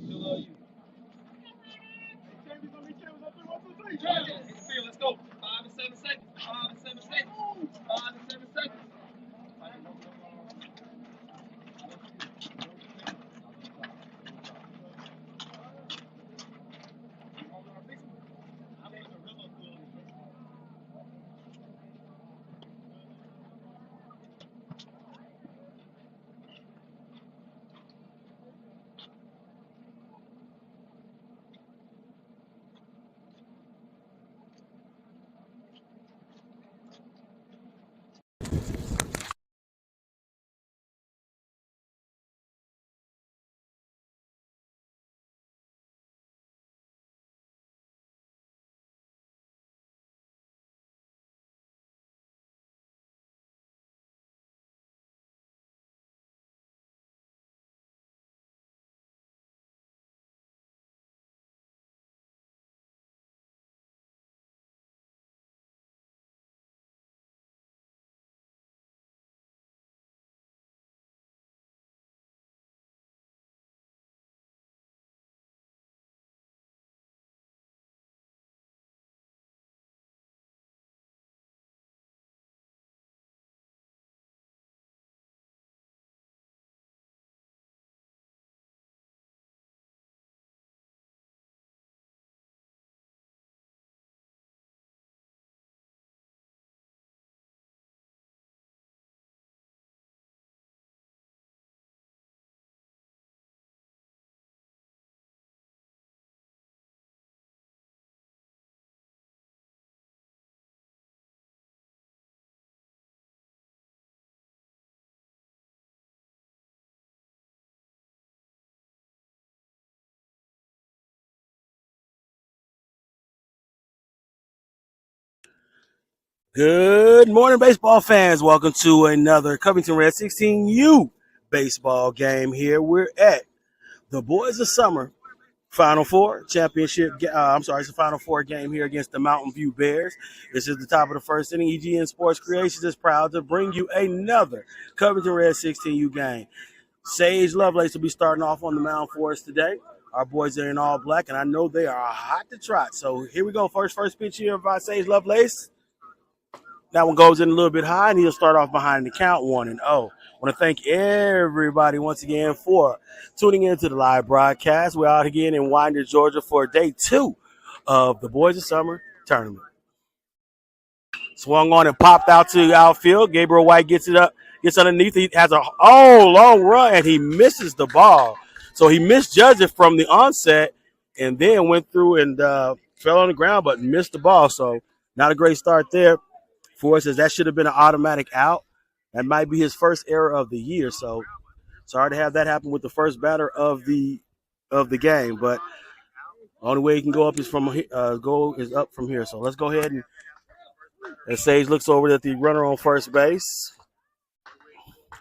Let's go. 5 and 7 seconds. 5 and 7 seconds. 5 and 7 seconds. Good morning, baseball fans. Welcome to another Covington Reds 16U baseball game here. We're at the Boys of Summer Final Four championship. It's the Final Four game here against the Mountain View Bears. This is the top of the first inning. EGN Sports Creations is proud to bring you another Covington Reds 16U game. Sage Lovelace will be starting off on the mound for us today. Our boys are in all black, and I know they are hot to trot. So here we go. First pitch here by Sage Lovelace. That one goes in a little bit high, and he'll start off behind the count 1-0. I want to thank everybody once again for tuning in to the live broadcast. We're out again in Winder, Georgia for day 2 of the Boys of Summer tournament. Swung on and popped out to outfield. Gabriel White gets it up, gets underneath. He has a long run, and he misses the ball. So he misjudged it from the onset and then went through and fell on the ground but missed the ball. So not a great start there for us, as that should have been an automatic out. That might be his first error of the year. So sorry to have that happen with the first batter of the game. But the only way he can go up is up from here. So let's go ahead and as Sage looks over at the runner on first base.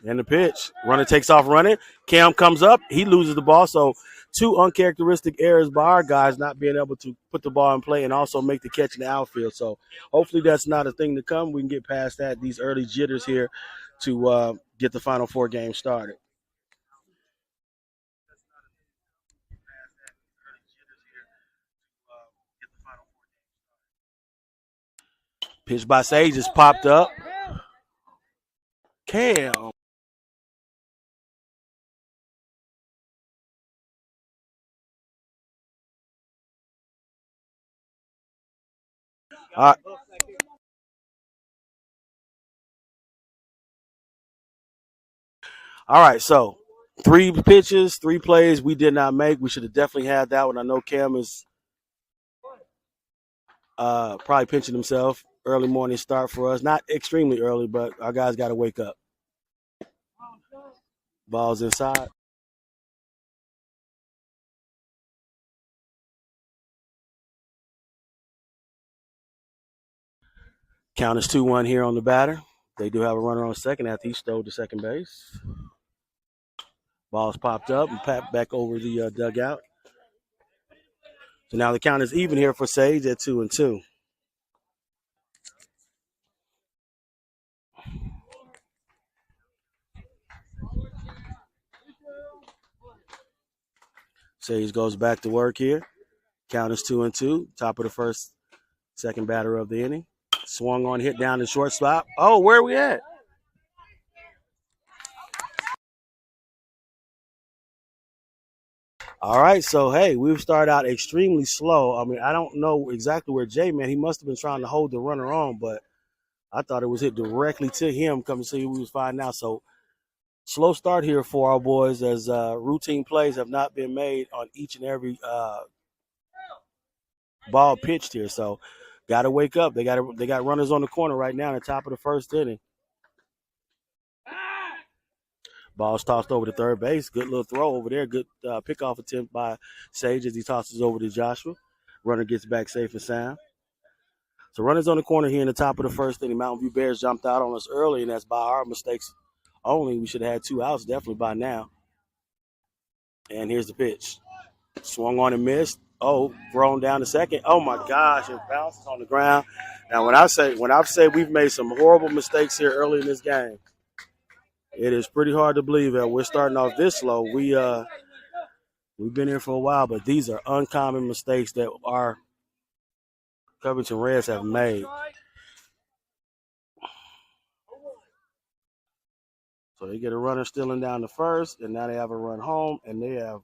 And the pitch. Runner takes off running. Cam comes up. He loses the ball. So 2 uncharacteristic errors by our guys not being able to put the ball in play and also make the catch in the outfield. So hopefully that's not a thing to come. We can get past that, these early jitters here to get the Final Four game started. Pitch by Sage just popped up. Cam. All right. All right, so 3 pitches, 3 plays we did not make. We should have definitely had that one. I know Cam is probably pinching himself. Early morning start for us. Not extremely early, but our guys got to wake up. Ball's inside. Count is 2-1 here on the batter. They do have a runner on second after he stole to second base. Ball's popped up and papped back over the dugout. So now the count is even here for Sage at 2-2. Sage goes back to work here. Count is 2-2. Top of the first, second batter of the inning. Swung on, hit down the shortstop. Oh, where are we at? All right, so hey, we've started out extremely slow. I mean, I don't know exactly where Jay, man. He must have been trying to hold the runner on, but I thought it was hit directly to him. Come to see who we was finding out. So slow start here for our boys as routine plays have not been made on each and every ball pitched here. So got to wake up. They got runners on the corner right now in the top of the first inning. Ball's tossed over to third base. Good little throw over there. Good pickoff attempt by Sage as he tosses over to Joshua. Runner gets back safe and sound. So runners on the corner here in the top of the first inning. Mountain View Bears jumped out on us early, and that's by our mistakes only. We should have had 2 outs definitely by now. And here's the pitch. Swung on and missed. Oh, thrown down to second. Oh my gosh, it bounces on the ground. Now when I've said we've made some horrible mistakes here early in this game, it is pretty hard to believe that we're starting off this slow. We've been here for a while, but these are uncommon mistakes that our Covington Reds have made. So they get a runner stealing down the first, and now they have a run home, and they have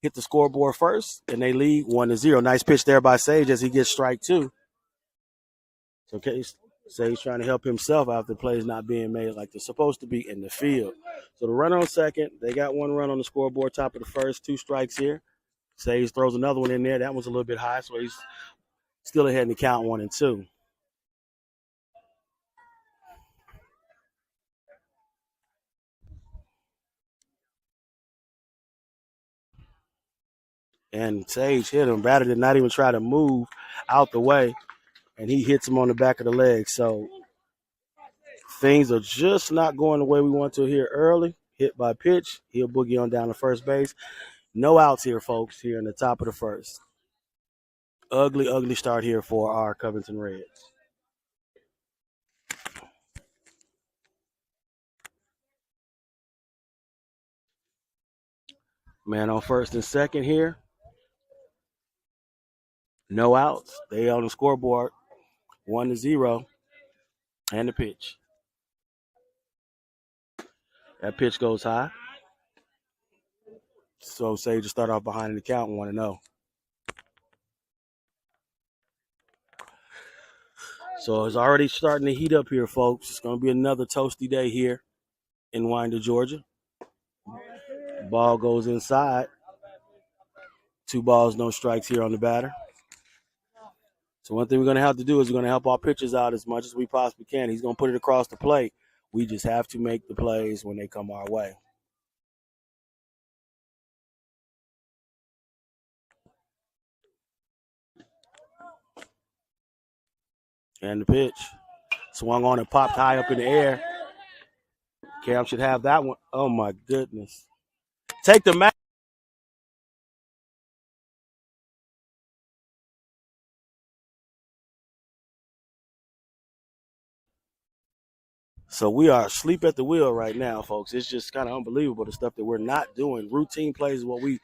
hit the scoreboard first, and they lead 1-0. Nice pitch there by Sage as he gets strike 2. So Sage trying to help himself after plays not being made like they're supposed to be in the field. So the runner on second, they got 1 run on the scoreboard, top of the first, 2 strikes here. Sage throws another one in there. That one's a little bit high, so he's still ahead in the count 1-2. And Sage hit him. Batter did not even try to move out the way, and he hits him on the back of the leg. So things are just not going the way we want to here early. Hit by pitch. He'll boogie on down to first base. No outs here, folks, here in the top of the first. Ugly, ugly start here for our Covington Reds. Man on first and second here. No outs. They on the scoreboard. 1-0. And the pitch. That pitch goes high. So Sage to start off behind in the count 1-0. So it's already starting to heat up here, folks. It's going to be another toasty day here in Winder, Georgia. Ball goes inside. 2 balls, no strikes here on the batter. So one thing we're going to have to do is we're going to help our pitchers out as much as we possibly can. He's going to put it across the plate. We just have to make the plays when they come our way. And the pitch. Swung on and popped high up in the air. Cam should have that one. Oh, my goodness. Take the match. So we are asleep at the wheel right now, folks. It's just kind of unbelievable the stuff that we're not doing. Routine plays is what we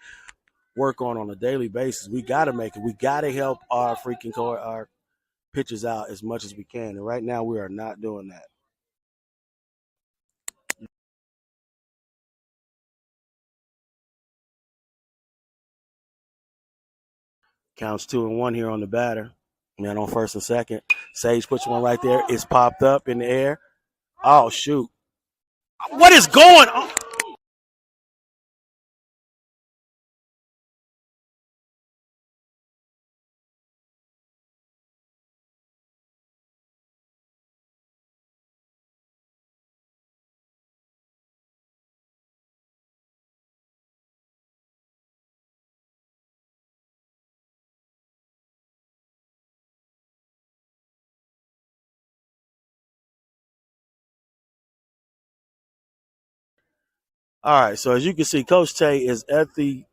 work on a daily basis. We got to make it. We got to help our our pitchers out as much as we can. And right now we are not doing that. Counts 2-1 here on the batter. Man on first and second. Sage puts one right there. It's popped up in the air. Oh, shoot. What is going on? All right, so as you can see, Coach Tay is at the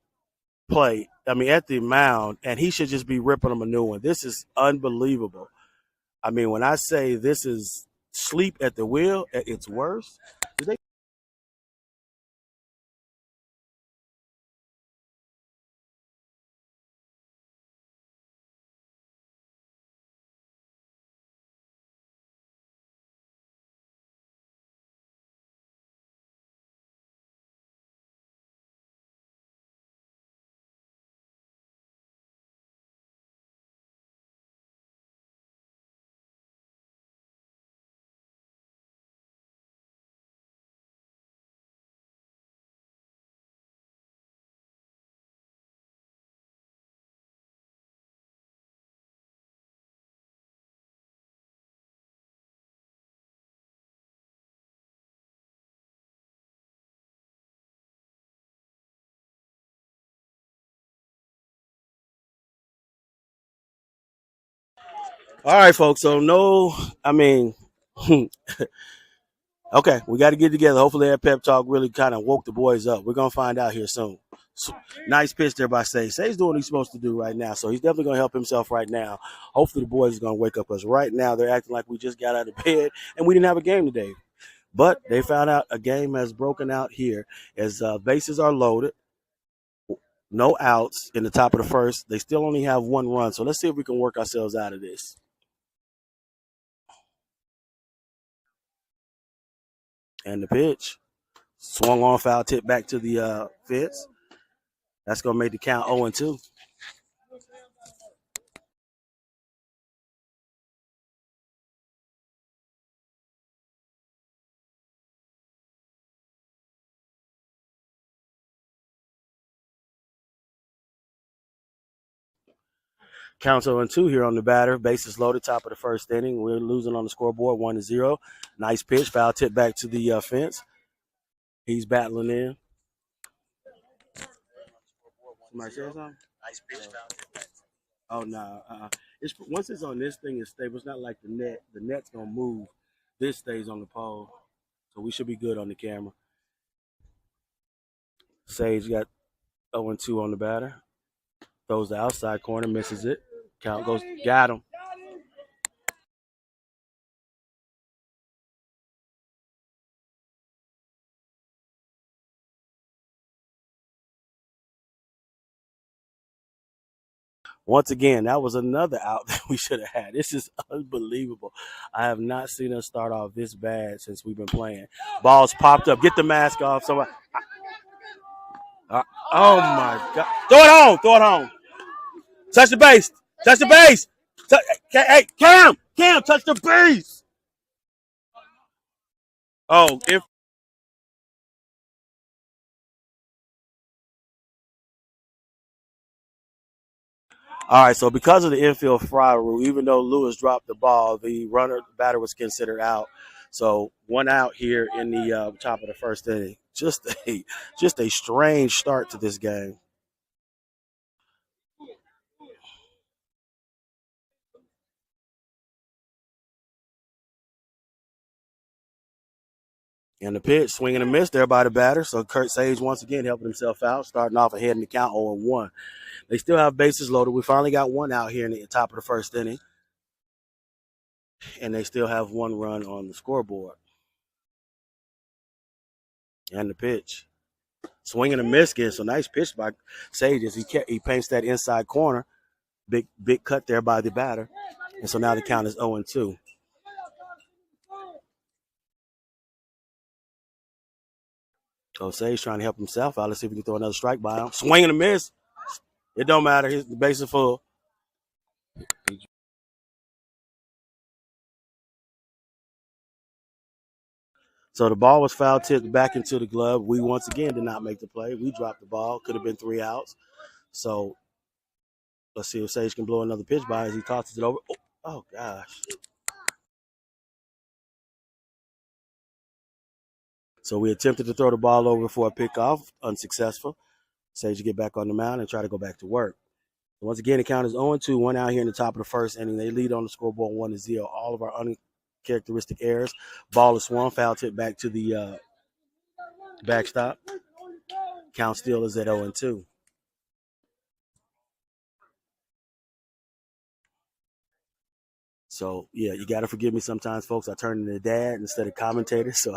at the mound, and he should just be ripping them a new one. This is unbelievable. I mean, when I say this is sleep at the wheel at its worst, All right, folks. So no, I mean, okay, we got to get together. Hopefully that pep talk really kind of woke the boys up. We're gonna find out here soon. So, nice pitch there by Sage. Sage's doing what he's supposed to do right now, so he's definitely gonna help himself right now. Hopefully the boys are gonna wake up because right now they're acting like we just got out of bed and we didn't have a game today. But they found out a game has broken out here as bases are loaded, no outs in the top of the first. They still only have one run, so let's see if we can work ourselves out of this. And the pitch swung on, foul tip back to the fence. That's gonna make the count 0-2. Counts 0-2 here on the batter. Bases loaded, top of the first inning. We're losing on the scoreboard 1-0. Nice pitch, foul tip back to the fence. He's battling in. Somebody say something? Nice pitch, foul tip back. Oh no, it's once it's on this thing, it's stable. It's not like the net. The net's gonna move. This stays on the pole, so we should be good on the camera. Sage got 0-2 on the batter. Throws the outside corner, misses it. Count goes, got him. Once again, that was another out that we should have had. This is unbelievable. I have not seen us start off this bad since we've been playing. Balls popped up. Get the mask off. Somebody. Oh my God! Throw it home. Throw it home. Touch the base. Touch the base. Hey, Cam, touch the base. Oh, if all right. So because of the infield fry rule, even though Lewis dropped the ball, the batter was considered out. So one out here in the top of the first inning. Just a strange start to this game. And the pitch, swing and a miss there by the batter. So Kurt Sage once again helping himself out, starting off ahead in the count 0-1. They still have bases loaded. We finally got one out here in the top of the first inning, and they still have one run on the scoreboard. And the pitch, swing and a miss again. So nice pitch by Sage as he paints that inside corner. Big cut there by the batter. And so now the count is 0-2. So Sage trying to help himself out. Let's see if we can throw another strike by him. Swing and a miss. It don't matter. The base is full. So the ball was foul tipped back into the glove. We once again did not make the play. We dropped the ball. Could have been 3 outs. So let's see if Sage can blow another pitch by as he tosses it over. Oh gosh. So we attempted to throw the ball over for a pickoff, unsuccessful. Sage to get back on the mound and try to go back to work. Once again, the count is 0-2, one out here in the top of the first inning. They lead on the scoreboard 1-0. All of our uncharacteristic errors. Ball is swung, foul tip back to the backstop. Count still is at 0-2. So, yeah, you got to forgive me sometimes, folks. I turn into dad instead of commentator. So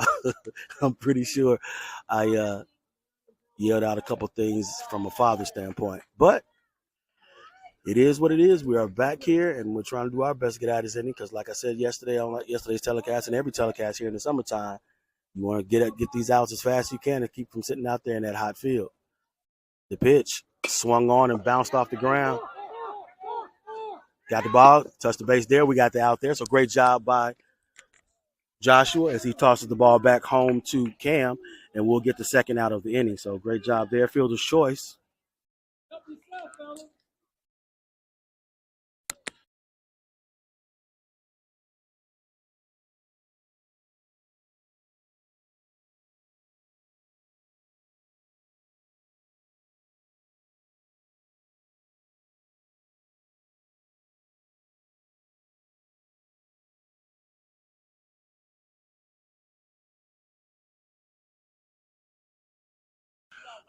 I'm pretty sure I yelled out a couple things from a father standpoint. But it is what it is. We are back here, and we're trying to do our best to get out of this inning because, like I said yesterday on yesterday's telecast and every telecast here in the summertime, you want to get these outs as fast as you can and keep from sitting out there in that hot field. The pitch swung on and bounced off the ground. Got the ball, touched the base there. We got the out there. So great job by Joshua as he tosses the ball back home to Cam, and we'll get the second out of the inning. So great job there. Fielder's choice.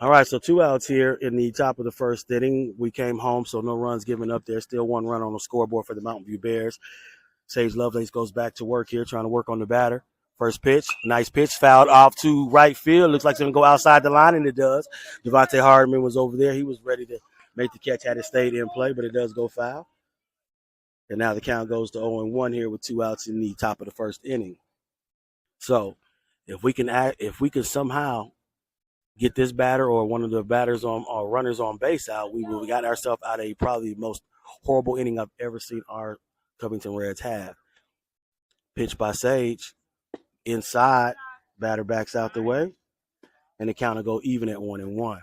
All right, so 2 outs here in the top of the first inning. We came home, so no runs given up there. Still 1 run on the scoreboard for the Mountain View Bears. Sage Lovelace goes back to work here, trying to work on the batter. First pitch, nice pitch, fouled off to right field. Looks like it's going to go outside the line, and it does. Devontae Hardman was over there. He was ready to make the catch had it stayed in play, but it does go foul. And now the count goes to 0-1 here with 2 outs in the top of the first inning. So if we can somehow get this batter or one of the batters on or runners on base out, we got ourselves out of probably the most horrible inning I've ever seen our Covington Reds have. Pitch by Sage, inside, batter backs out the way, and the count will go even at 1-1.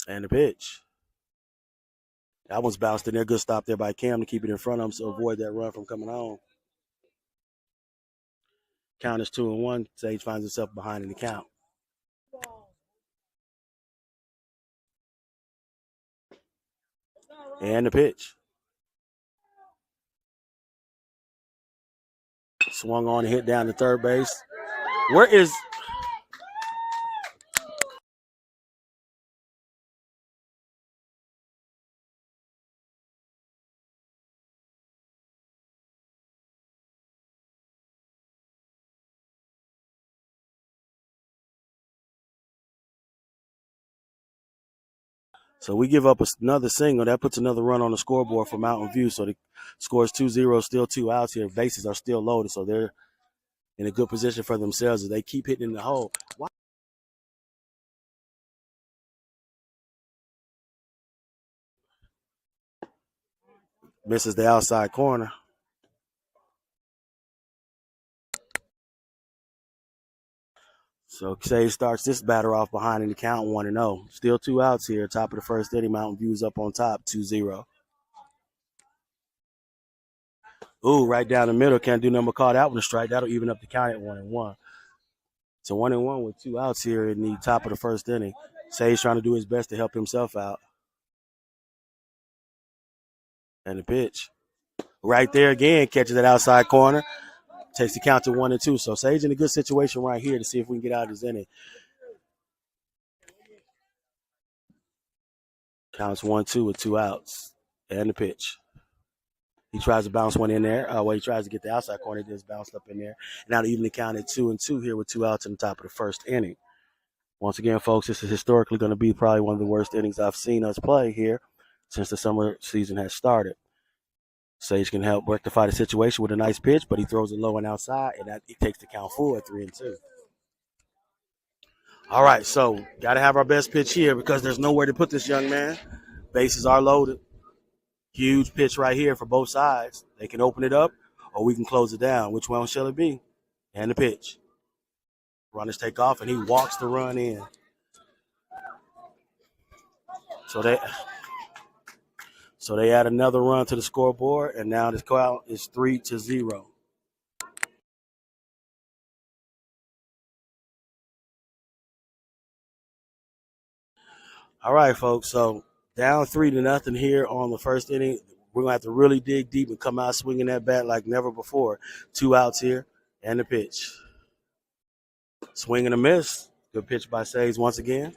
And the pitch. That one's bounced in there. Good stop there by Cam to keep it in front of him, so avoid that run from coming home. Count is 2-1. Sage finds himself behind in the count. And the pitch. Swung on and hit down to third base. Where is... So we give up another single. That puts another run on the scoreboard for Mountain View. So the score is 2-0, still 2 outs here. Bases are still loaded, so they're in a good position for themselves as they keep hitting in the hole. Why? Misses the outside corner. So Sage starts this batter off behind in the count 1-0. Still 2 outs here. Top of the first inning. Mountain View's up on top 2-0. Ooh, right down the middle. Can't do nothing but call that one a strike. That'll even up the count at 1-1. So 1-1 with 2 outs here in the top of the first inning. Sage trying to do his best to help himself out. And the pitch. Right there again, catches that outside corner. Takes the count to 1-2. So Sage in a good situation right here to see if we can get out of this inning. Counts 1-2 with 2 outs. And the pitch. He tries to bounce one in there. He tries to get the outside corner. It just bounced up in there. And now they evenly counted 2-2 here with 2 outs in the top of the first inning. Once again, folks, this is historically going to be probably one of the worst innings I've seen us play here since the summer season has started. Sage can help rectify the situation with a nice pitch, but he throws it low and outside, and that it takes the count full at 3-2. All right, so got to have our best pitch here because there's nowhere to put this young man. Bases are loaded. Huge pitch right here for both sides. They can open it up or we can close it down. Which one shall it be? And the pitch. Runners take off, and he walks the run in. So they add another run to the scoreboard, and now this count is 3-0. All right, folks. So down 3-0 here on the first inning. We're going to have to really dig deep and come out swinging that bat like never before. 2 outs here and the pitch. Swing and a miss. Good pitch by Sage once again.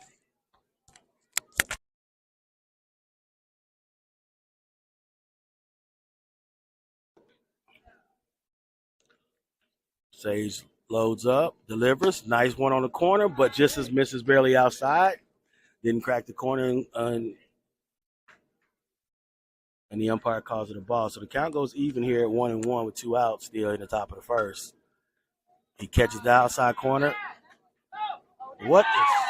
Sage loads up, delivers. Nice one on the corner, but just as misses barely outside. Didn't crack the corner, and the umpire calls it a ball. So the count goes even here at 1-1 with 2 outs still in the top of the first. He catches the outside corner. What is...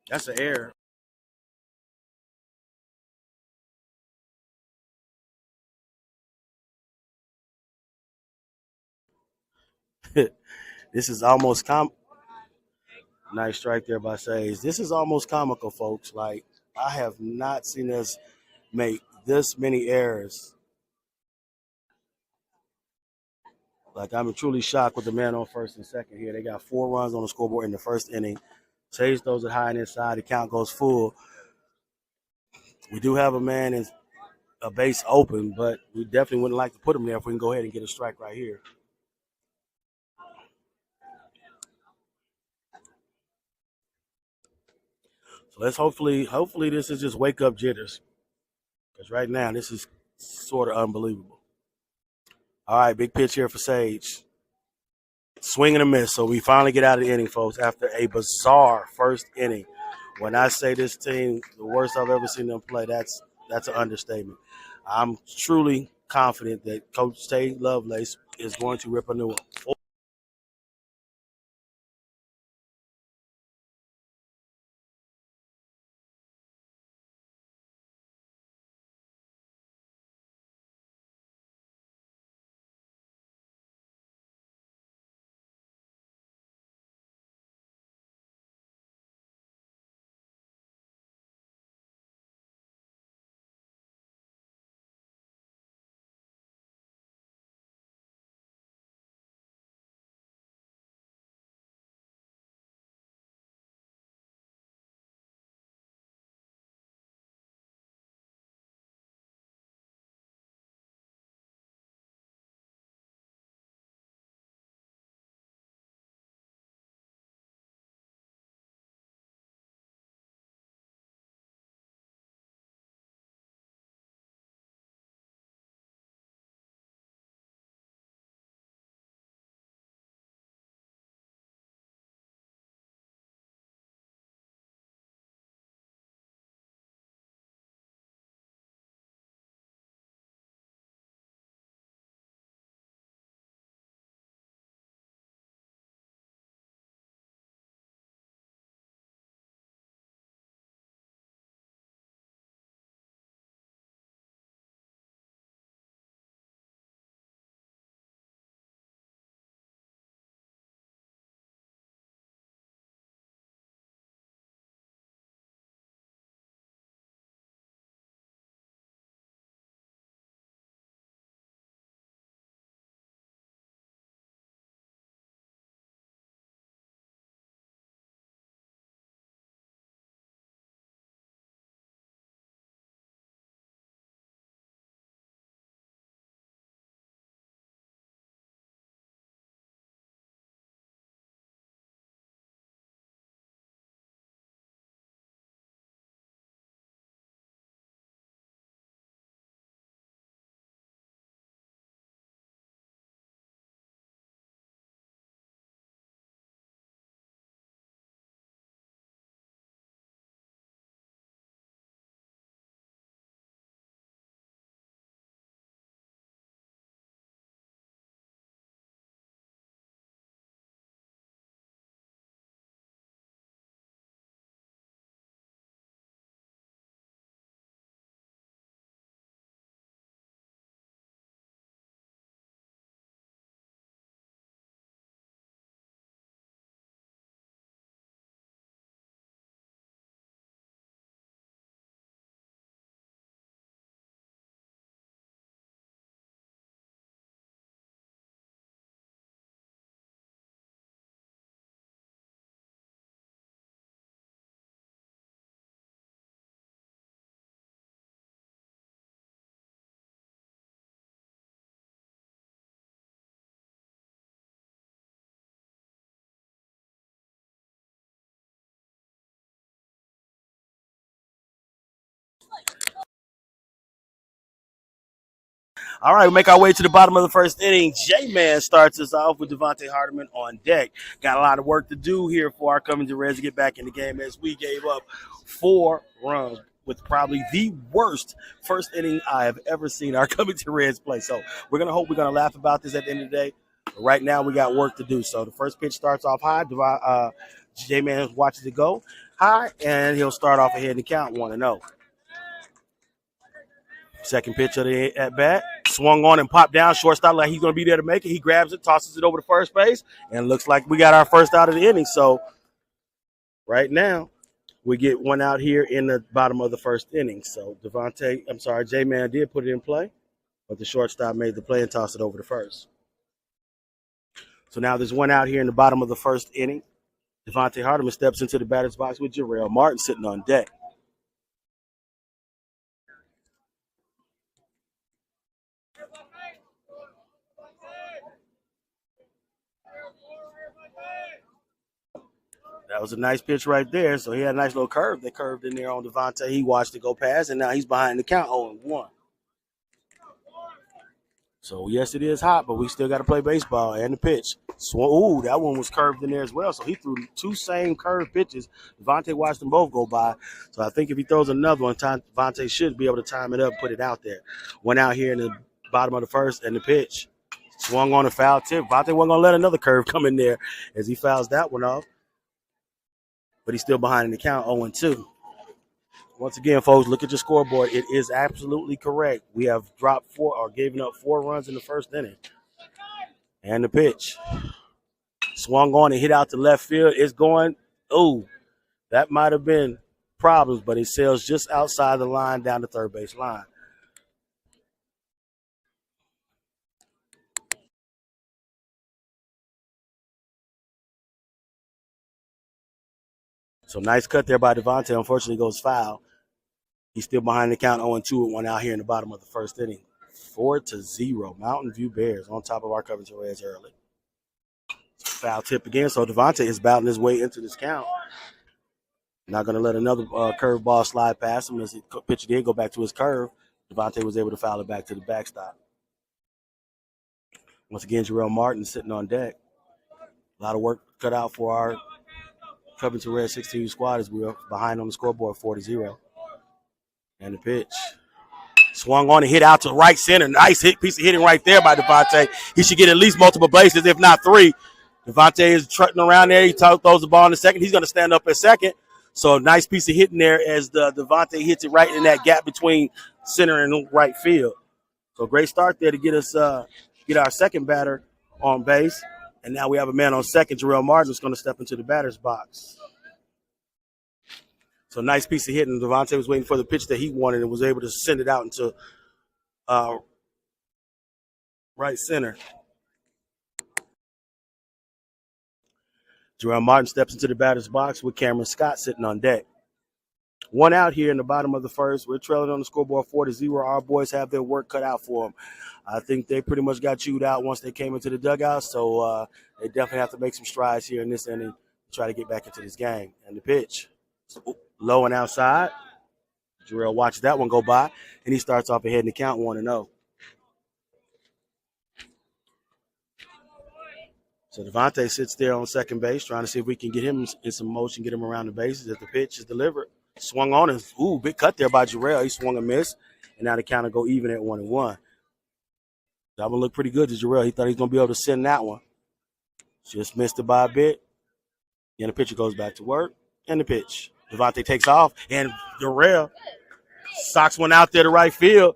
That's an error. This is almost nice strike there by Sage. This is almost comical, folks. Like, I have not seen us make this many errors. Like, I'm truly shocked with the man on first and second here. They got 4 runs on the scoreboard in the first inning. Chase throws it high and inside. The count goes full. We do have a man in a base open, but we definitely wouldn't like to put him there if we can go ahead and get a strike right here. So let's hopefully this is just wake up jitters. Because right now this is sort of unbelievable. All right, big pitch here for Sage. Swing and a miss. So we finally get out of the inning, folks, after a bizarre first inning. When I say this team, the worst I've ever seen them play, that's an understatement. I'm truly confident that Coach Tay Lovelace is going to rip a new one. All right, we make our way to the bottom of the first inning. J-Man starts us off with Devontae Hardiman on deck. Got a lot of work to do here for our Covington Reds to get back in the game as we gave up 4 runs with probably the worst first inning I have ever seen our Covington Reds play. So we're going to hope we're going to laugh about this at the end of the day. But right now, we got work to do. So the first pitch starts off high. J-Man watches it go high, and he'll start off ahead in the count 1-0. Second pitch of the at bat, swung on and popped down. Shortstop like he's going to be there to make it. He grabs it, tosses it over to first base, and looks like we got our first out of the inning. So right now, we get one out here in the bottom of the first inning. So J-Man did put it in play, but the shortstop made the play and tossed it over to first. So now there's one out here in the bottom of the first inning. Devontae Hardeman steps into the batter's box with Jarrell Martin sitting on deck. That was a nice pitch right there. So he had a nice little curve. They curved in there on Devontae. He watched it go past, and now he's behind the count 0-1. So, yes, it is hot, but we still got to play baseball and the pitch. So, ooh, that one was curved in there as well. So he threw two same curved pitches. Devontae watched them both go by. So I think if he throws another one, Devontae should be able to time it up and put it out there. Went out here in the bottom of the first, and the pitch swung on a foul tip. Devontae wasn't going to let another curve come in there as he fouls that one off. But he's still behind in the count 0-2. Once again, folks, look at your scoreboard. It is absolutely correct. We have dropped 4 or given up 4 runs in the first inning. And the pitch. Swung on and hit out to left field. It's going, ooh, that might have been problems, but it sails just outside the line down the third base line. So nice cut there by Devontae. Unfortunately, goes foul. He's still behind the count 0-2 with one out here in the bottom of the first inning. 4-0. Mountain View Bears on top of our Covington Reds early. Foul tip again. So Devontae is battling his way into this count. Not going to let another curve ball slide past him as the pitcher did go back to his curve. Devontae was able to foul it back to the backstop. Once again, Jarrell Martin sitting on deck. A lot of work cut out for our Covington Reds 16 squad as we were behind on the scoreboard 4-0. And the pitch. Swung on and hit out to right center. Nice piece of hitting right there by Devontae. He should get at least multiple bases, if not 3. Devontae is trotting around there. He throws the ball in the second. He's going to stand up at second. So nice piece of hitting there as Devontae hits it right in that gap between center and right field. So great start there to get us get our second batter on base. And now we have a man on second. Jarrell Martin is going to step into the batter's box. So nice piece of hitting. Devontae was waiting for the pitch that he wanted and was able to send it out into right center. Jarrell Martin steps into the batter's box with Cameron Scott sitting on deck. One out here in the bottom of the first. We're trailing on the scoreboard 4-0. Our boys have their work cut out for them. I think they pretty much got chewed out once they came into the dugout, so they definitely have to make some strides here in this inning to try to get back into this game. And the pitch. Low and outside. Jarrell watches that one go by, and he starts off ahead in the count 1-0. So Devontae sits there on second base, trying to see if we can get him in some motion, get him around the bases. If the pitch is delivered, swung on and big cut there by Jarrell. He swung and missed, and now the count will go even at 1-1. That one looked pretty good to Jarrell. He thought he was going to be able to send that one. Just missed it by a bit. And the pitcher goes back to work, and the pitch. Devontae takes off, and Jarrell socks one out there to right field.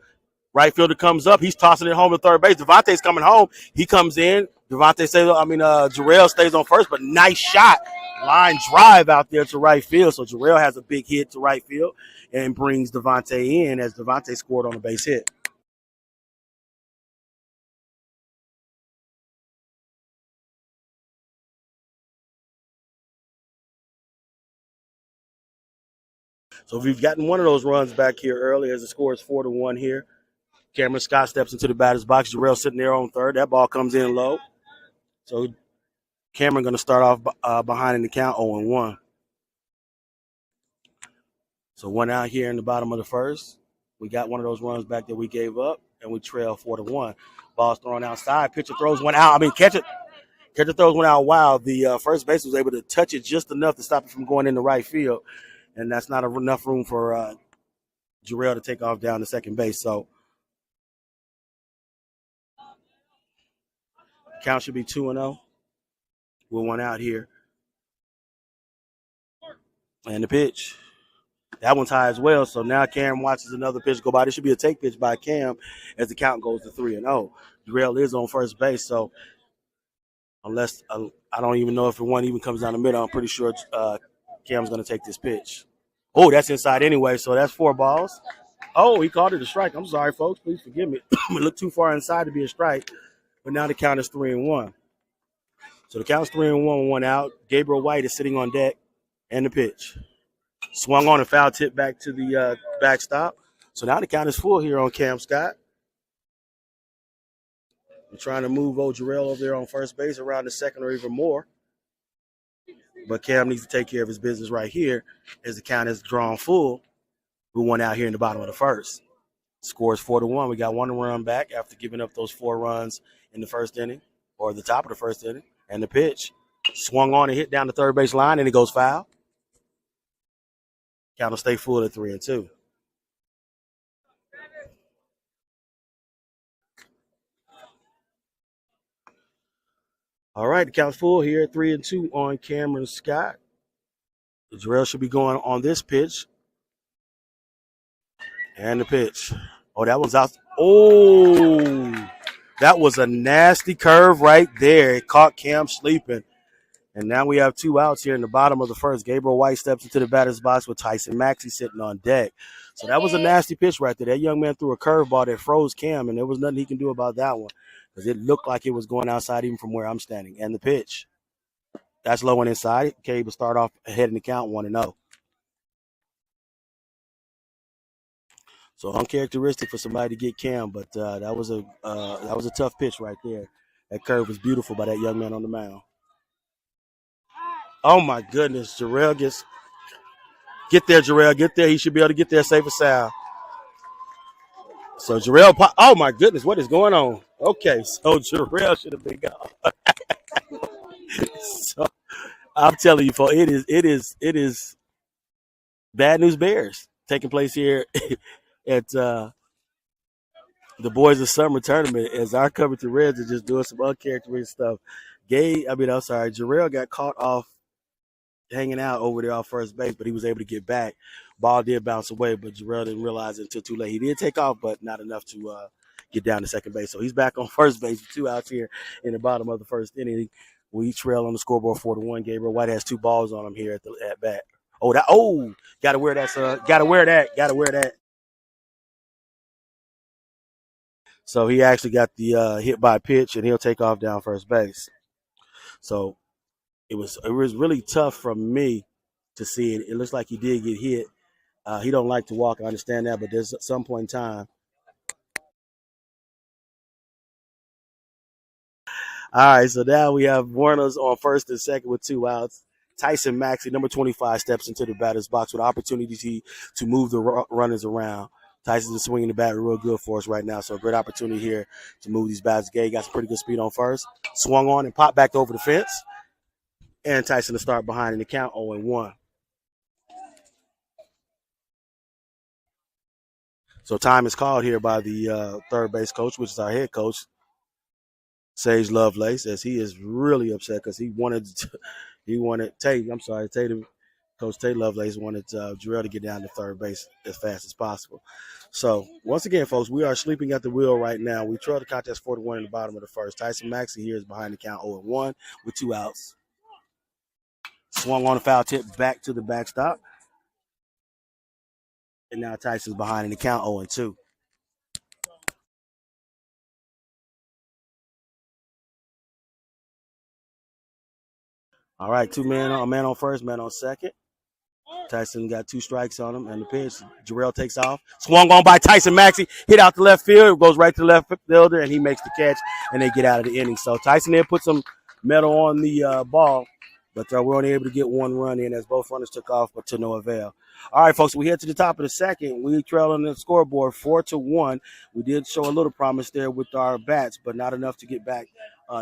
Right fielder comes up. He's tossing it home to third base. Devontae's coming home. He comes in. Jarrell stays on first, but nice shot. Line drive out there to right field. So Jarrell has a big hit to right field and brings Devontae in as Devontae scored on a base hit. So we've gotten one of those runs back here early as the score is 4-1 here. Cameron Scott steps into the batter's box. Jarrell sitting there on third. That ball comes in low. So Cameron going to start off behind in the count 0-1. So one out here in the bottom of the first. We got one of those runs back that we gave up, and we trail 4-1. Ball's thrown outside. Pitcher throws one out. Catcher throws one out wild. The first base was able to touch it just enough to stop it from going into right field, and that's not enough room for Jarrell to take off down to second base. So count should be 2-0. We're one out here. And the pitch. That one's high as well. So now Cam watches another pitch go by. This should be a take pitch by Cam as the count goes to 3-0. Jarrell is on first base. So unless I don't even know if one even comes down the middle, I'm pretty sure Cam's going to take this pitch. Oh, that's inside anyway. So that's 4 balls. Oh, he called it a strike. I'm sorry, folks. Please forgive me. It looked too far inside to be a strike. But now the count is 3-1. So the count's 3-1, one out. Gabriel White is sitting on deck, and the pitch. Swung on and foul tip back to the backstop. So now the count is full here on Cam Scott. We're trying to move Jarrell over there on first base around the second or even more. But Cam needs to take care of his business right here as the count is drawn full. We won out here in the bottom of the first. Score is 4-1. We got one run back after giving up those 4 runs in the first inning, or the top of the first inning. And the pitch swung on and hit down the third base line, and it goes foul. Count will stay full at 3-2. All right, the count's full here at 3-2 on Cameron Scott. Jarrell should be going on this pitch. And the pitch. Oh, that was out. Oh, that was a nasty curve right there. It caught Cam sleeping. And now we have 2 outs here in the bottom of the first. Gabriel White steps into the batter's box with Tyson Maxey sitting on deck. So that was a nasty pitch right there. That young man threw a curveball that froze Cam, and there was nothing he can do about that one because it looked like it was going outside even from where I'm standing. And the pitch. That's low and inside. Cade will start off ahead in the count 1-0. So uncharacteristic for somebody to get Cam, but that was a tough pitch right there. That curve was beautiful by that young man on the mound. Oh my goodness, Jarrell get there, Jarrell, get there. He should be able to get there safe and sound. So Jarrell, oh my goodness, what is going on? Okay, so Jarrell should have been gone. So I'm telling you, folks, it is bad news bears taking place here at the Boys of Summer tournament as our Covington Reds are just doing some uncharacteristic stuff. Jarrell got caught off hanging out over there off first base, but he was able to get back. Ball did bounce away, but Jarrell didn't realize it until too late. He did take off, but not enough to get down to second base. So he's back on first base with 2 outs here in the bottom of the first inning. We trail on the scoreboard 4-1. Gabriel White has 2 balls on him here at bat. Gotta wear that, son. Gotta wear that. So he actually got the hit by pitch, and he'll take off down first base. So it was really tough for me to see it. It looks like he did get hit. He don't like to walk. I understand that, but there's some point in time. All right, so now we have Warner's on first and second with 2 outs. Tyson Maxey, number 25, steps into the batter's box with opportunity to move the runners around. Tyson's swinging the bat real good for us right now, so a great opportunity here to move these bats. Gay got some pretty good speed on first. Swung on and popped back over the fence. And Tyson to start behind in the count 0-1. So time is called here by the third base coach, which is our head coach, Sage Lovelace, as he is really upset because Coach Tate Lovelace wanted Jarrell to get down to third base as fast as possible. So once again, folks, we are sleeping at the wheel right now. We trail the contest 4-1 in the bottom of the first. Tyson Maxey here is behind the count 0-1 with 2 outs. Swung on a foul tip back to the backstop. And now Tyson's behind in the count 0-2. All right, 2 men, a man on first, man on second. Tyson got 2 strikes on him, and the pitch. Jarrell takes off. Swung on by Tyson Maxey. Hit out the left field. Goes right to the left fielder, and he makes the catch, and they get out of the inning. So Tyson there put some metal on the ball, but we're only able to get 1 run in as both runners took off, but to no avail. All right, folks, we head to the top of the second. We trail on the scoreboard 4-1. We did show a little promise there with our bats, but not enough to get back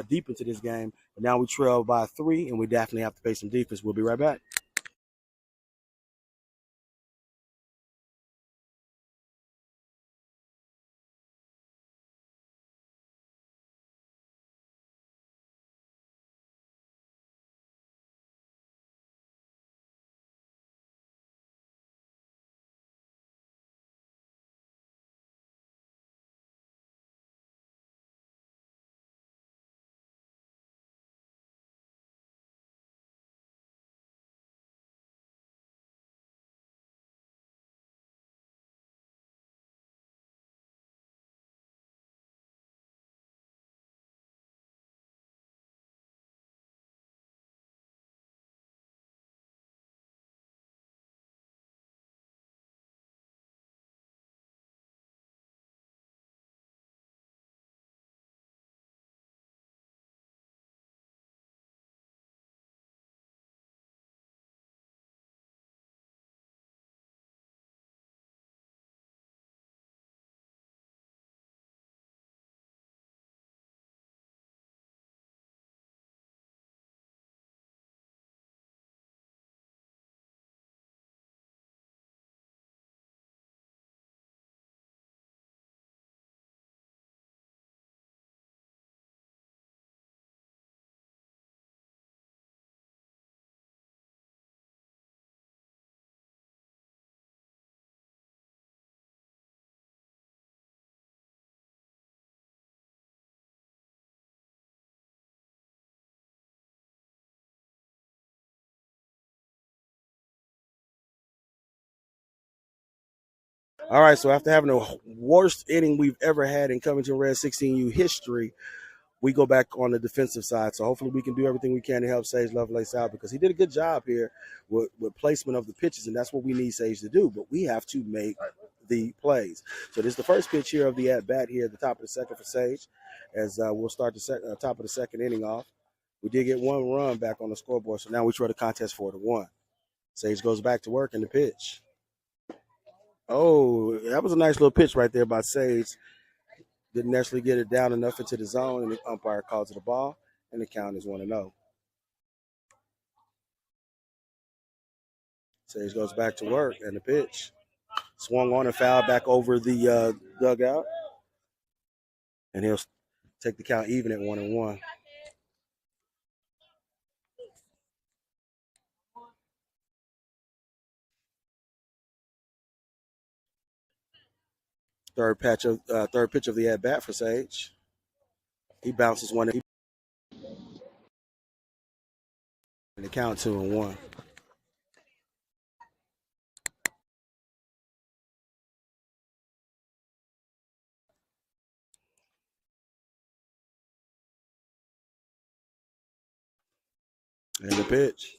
deep into this game. But now we trail by 3, and we definitely have to pay some defense. We'll be right back. All right, so after having the worst inning we've ever had in Covington Reds 16U history, we go back on the defensive side. So hopefully we can do everything we can to help Sage Lovelace out because he did a good job here with placement of the pitches, and that's what we need Sage to do. But we have to make the plays. So this is the first pitch here of the at-bat here at the top of the second for Sage as we'll start the top of the second inning off. We did get one run back on the scoreboard, so now we try the contest 4-1. Sage goes back to work in the pitch. Oh, that was a nice little pitch right there by Sage. Didn't necessarily get it down enough into the zone, and the umpire calls it a ball, and the count is 1-0. Sage goes back to work, and the pitch. Swung on and fouled back over the dugout, and he'll take the count even at 1-1. Third pitch of the at bat for Sage. He bounces one, and the count 2-1. And the pitch.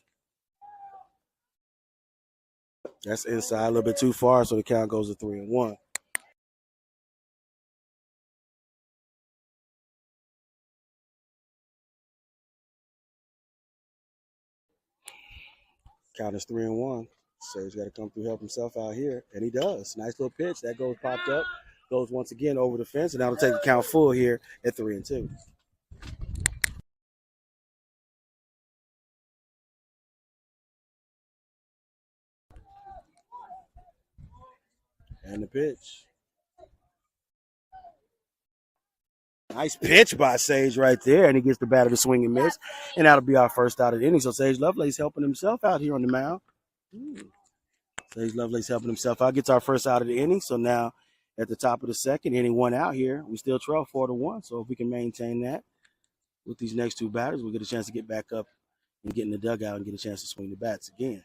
That's inside a little bit too far, so the count goes to 3-1. Count is 3-1. Sage got to come through, help himself out here, and he does. Nice little pitch that goes popped up, goes once again over the fence, and that'll take the count full here at 3-2. And the pitch. Nice pitch by Sage right there, and he gets the batter to swing and miss, and that'll be our first out of the inning. So Sage Lovelace helping himself out here on the mound. Sage Lovelace helping himself out. Gets our first out of the inning. So now at the top of the second, inning one out here, we still trail 4-1. So if we can maintain that with these next two batters, we'll get a chance to get back up and get in the dugout and get a chance to swing the bats again.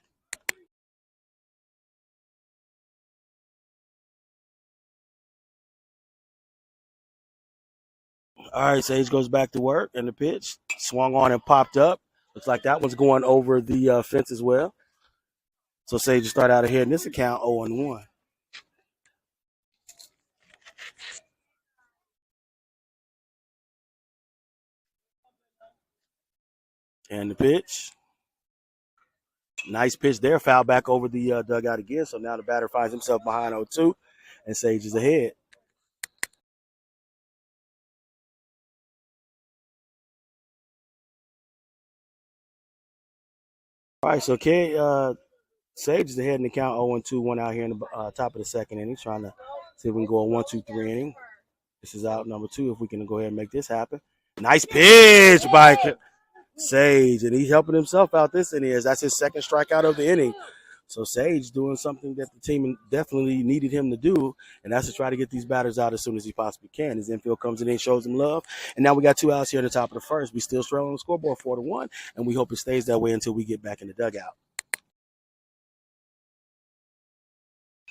All right, Sage goes back to work, and the pitch swung on and popped up. Looks like that one's going over the fence as well. So Sage will start out ahead in this account 0-1. And the pitch. Nice pitch there. Foul back over the dugout again. So now the batter finds himself behind 0-2, and Sage is ahead. All right, so Sage is ahead in the count 0-2, one out here in the top of the second inning, trying to see if we can go a 1-2-3 inning. This is out number 2 if we can go ahead and make this happen. Nice pitch by Sage, and he's helping himself out this inning. That's his second strikeout of the inning. So Sage doing something that the team definitely needed him to do, and that's to try to get these batters out as soon as he possibly can. His infield comes in and shows him love, and now we got 2 outs here at the top of the first. We still straight on the scoreboard 4-1, and we hope it stays that way until we get back in the dugout.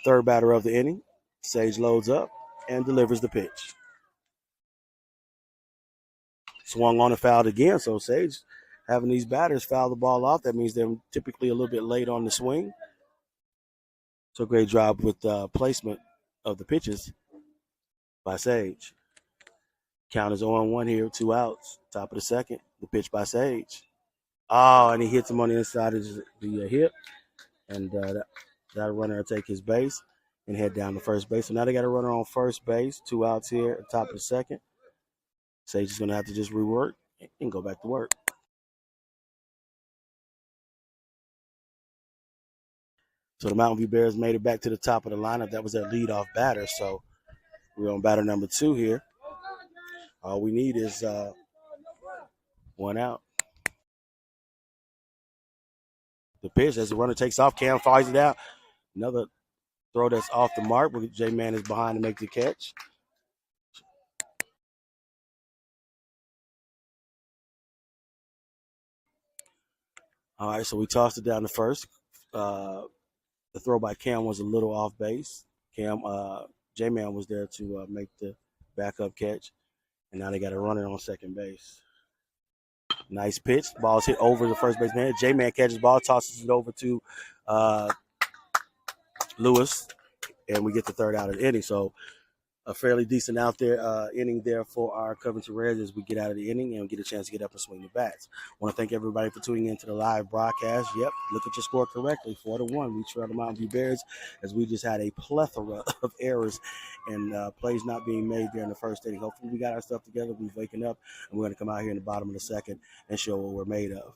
Third batter of the inning, Sage loads up and delivers the pitch. Swung on and fouled again, so Sage having these batters foul the ball off. That means they're typically a little bit late on the swing. So great job with placement of the pitches by Sage. Count is 0-1 here, 2 outs. Top of the second, the pitch by Sage. Oh, and he hits him on the inside of the hip. And that runner will take his base and head down to first base. So now they got a runner on first base, 2 outs here at the top of the second. Sage is going to have to just rework and go back to work. So the Mountain View Bears made it back to the top of the lineup. That was their leadoff batter. So we're on batter number 2 here. All we need is 1 out. The pitch as the runner takes off, Cam fires it out. Another throw that's off the mark, but J-Man is behind to make the catch. All right, so we tossed it down to first. The throw by Cam was a little off base. J-Man was there to make the backup catch, and now they got a runner on second base. Nice pitch. Ball's hit over the first baseman. J-Man catches ball, tosses it over to Lewis, and we get the third out of the inning. So a fairly decent inning there for our Covington Reds as we get out of the inning and get a chance to get up and swing the bats. I want to thank everybody for tuning into the live broadcast. Yep, look at your score correctly, 4-1. We trail the Mountain View Bears as we just had a plethora of errors and plays not being made there in the first inning. Hopefully we got our stuff together. We're waking up, and we're going to come out here in the bottom of the second and show what we're made of.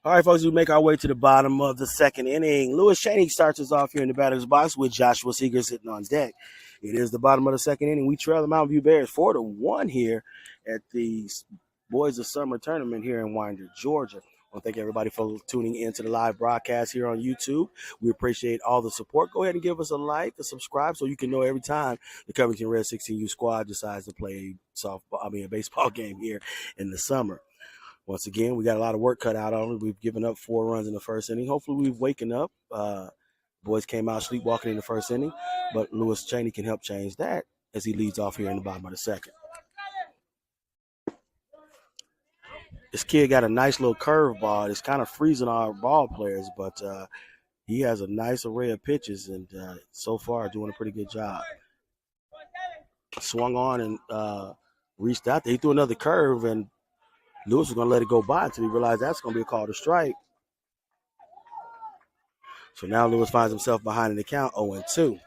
All right, folks, we make our way to the bottom of the second inning. Lewis Cheney starts us off here in the batter's box with Joshua Seeger sitting on deck. It is the bottom of the second inning. We trail the Mountain View Bears 4-1 here at the Boys of Summer tournament here in Winder, Georgia. I want to thank everybody for tuning in to the live broadcast here on YouTube. We appreciate all the support. Go ahead and give us a like, a subscribe, so you can know every time the Covington Reds 16U squad decides to play a baseball game here in the summer. Once again, we got a lot of work cut out on it. We've given up 4 runs in the first inning. Hopefully we've waken up. Boys came out sleepwalking in the first inning, but Lewis Cheney can help change that as he leads off here in the bottom of the second. This kid got a nice little curve ball. It's kind of freezing our ball players, but he has a nice array of pitches, and so far doing a pretty good job. Swung on and reached out there. He threw another curve, and Lewis was going to let it go by until he realized that's going to be a call to strike. So now Lewis finds himself behind in the count, 0-2.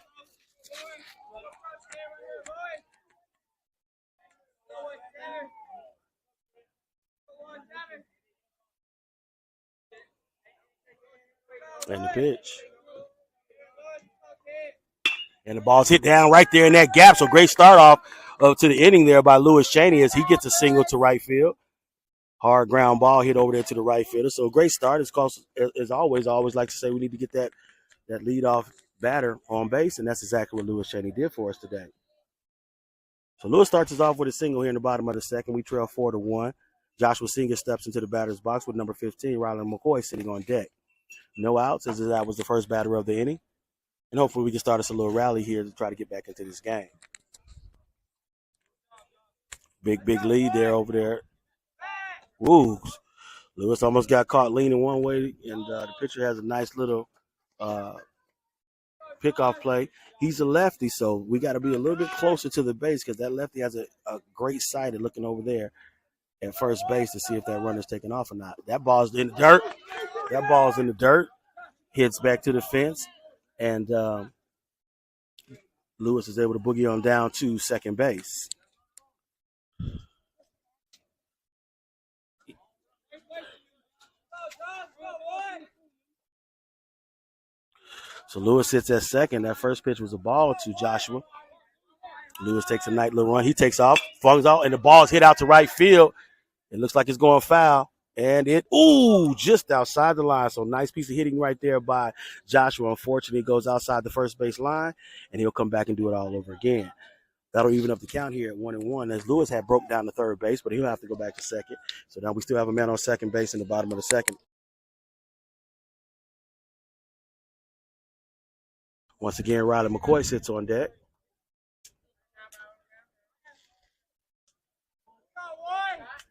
And the pitch. And the ball's hit down right there in that gap. So great start off to the inning there by Lewis Cheney as he gets a single to right field. Hard ground ball hit over there to the right fielder. So great start. As always, I always like to say we need to get that leadoff batter on base, and that's exactly what Lewis Cheney did for us today. So Lewis starts us off with a single here in the bottom of the second. We trail 4-1. Joshua Seeger steps into the batter's box with number 15, Rylan McCoy, sitting on deck. No outs, as that was the first batter of the inning. And hopefully we can start us a little rally here to try to get back into this game. Big lead there over there. Woo. Lewis almost got caught leaning one way, and the pitcher has a nice little pickoff play. He's a lefty, so we got to be a little bit closer to the base because that lefty has a great sight at looking over there at first base to see if that runner's taking off or not. That ball's in the dirt. That ball's in the dirt. Hits back to the fence, and Lewis is able to boogie on down to second base. So Lewis sits at second. That first pitch was a ball to Joshua. Lewis takes a nice little run. He takes off, flings out, and the ball's hit out to right field. It looks like it's going foul. And just outside the line. So nice piece of hitting right there by Joshua. Unfortunately, it goes outside the first base line, and he'll come back and do it all over again. That'll even up the count here at 1-1, as Lewis had broke down to third base, but he'll have to go back to second. So now we still have a man on second base in the bottom of the second. Once again, Riley McCoy sits on deck.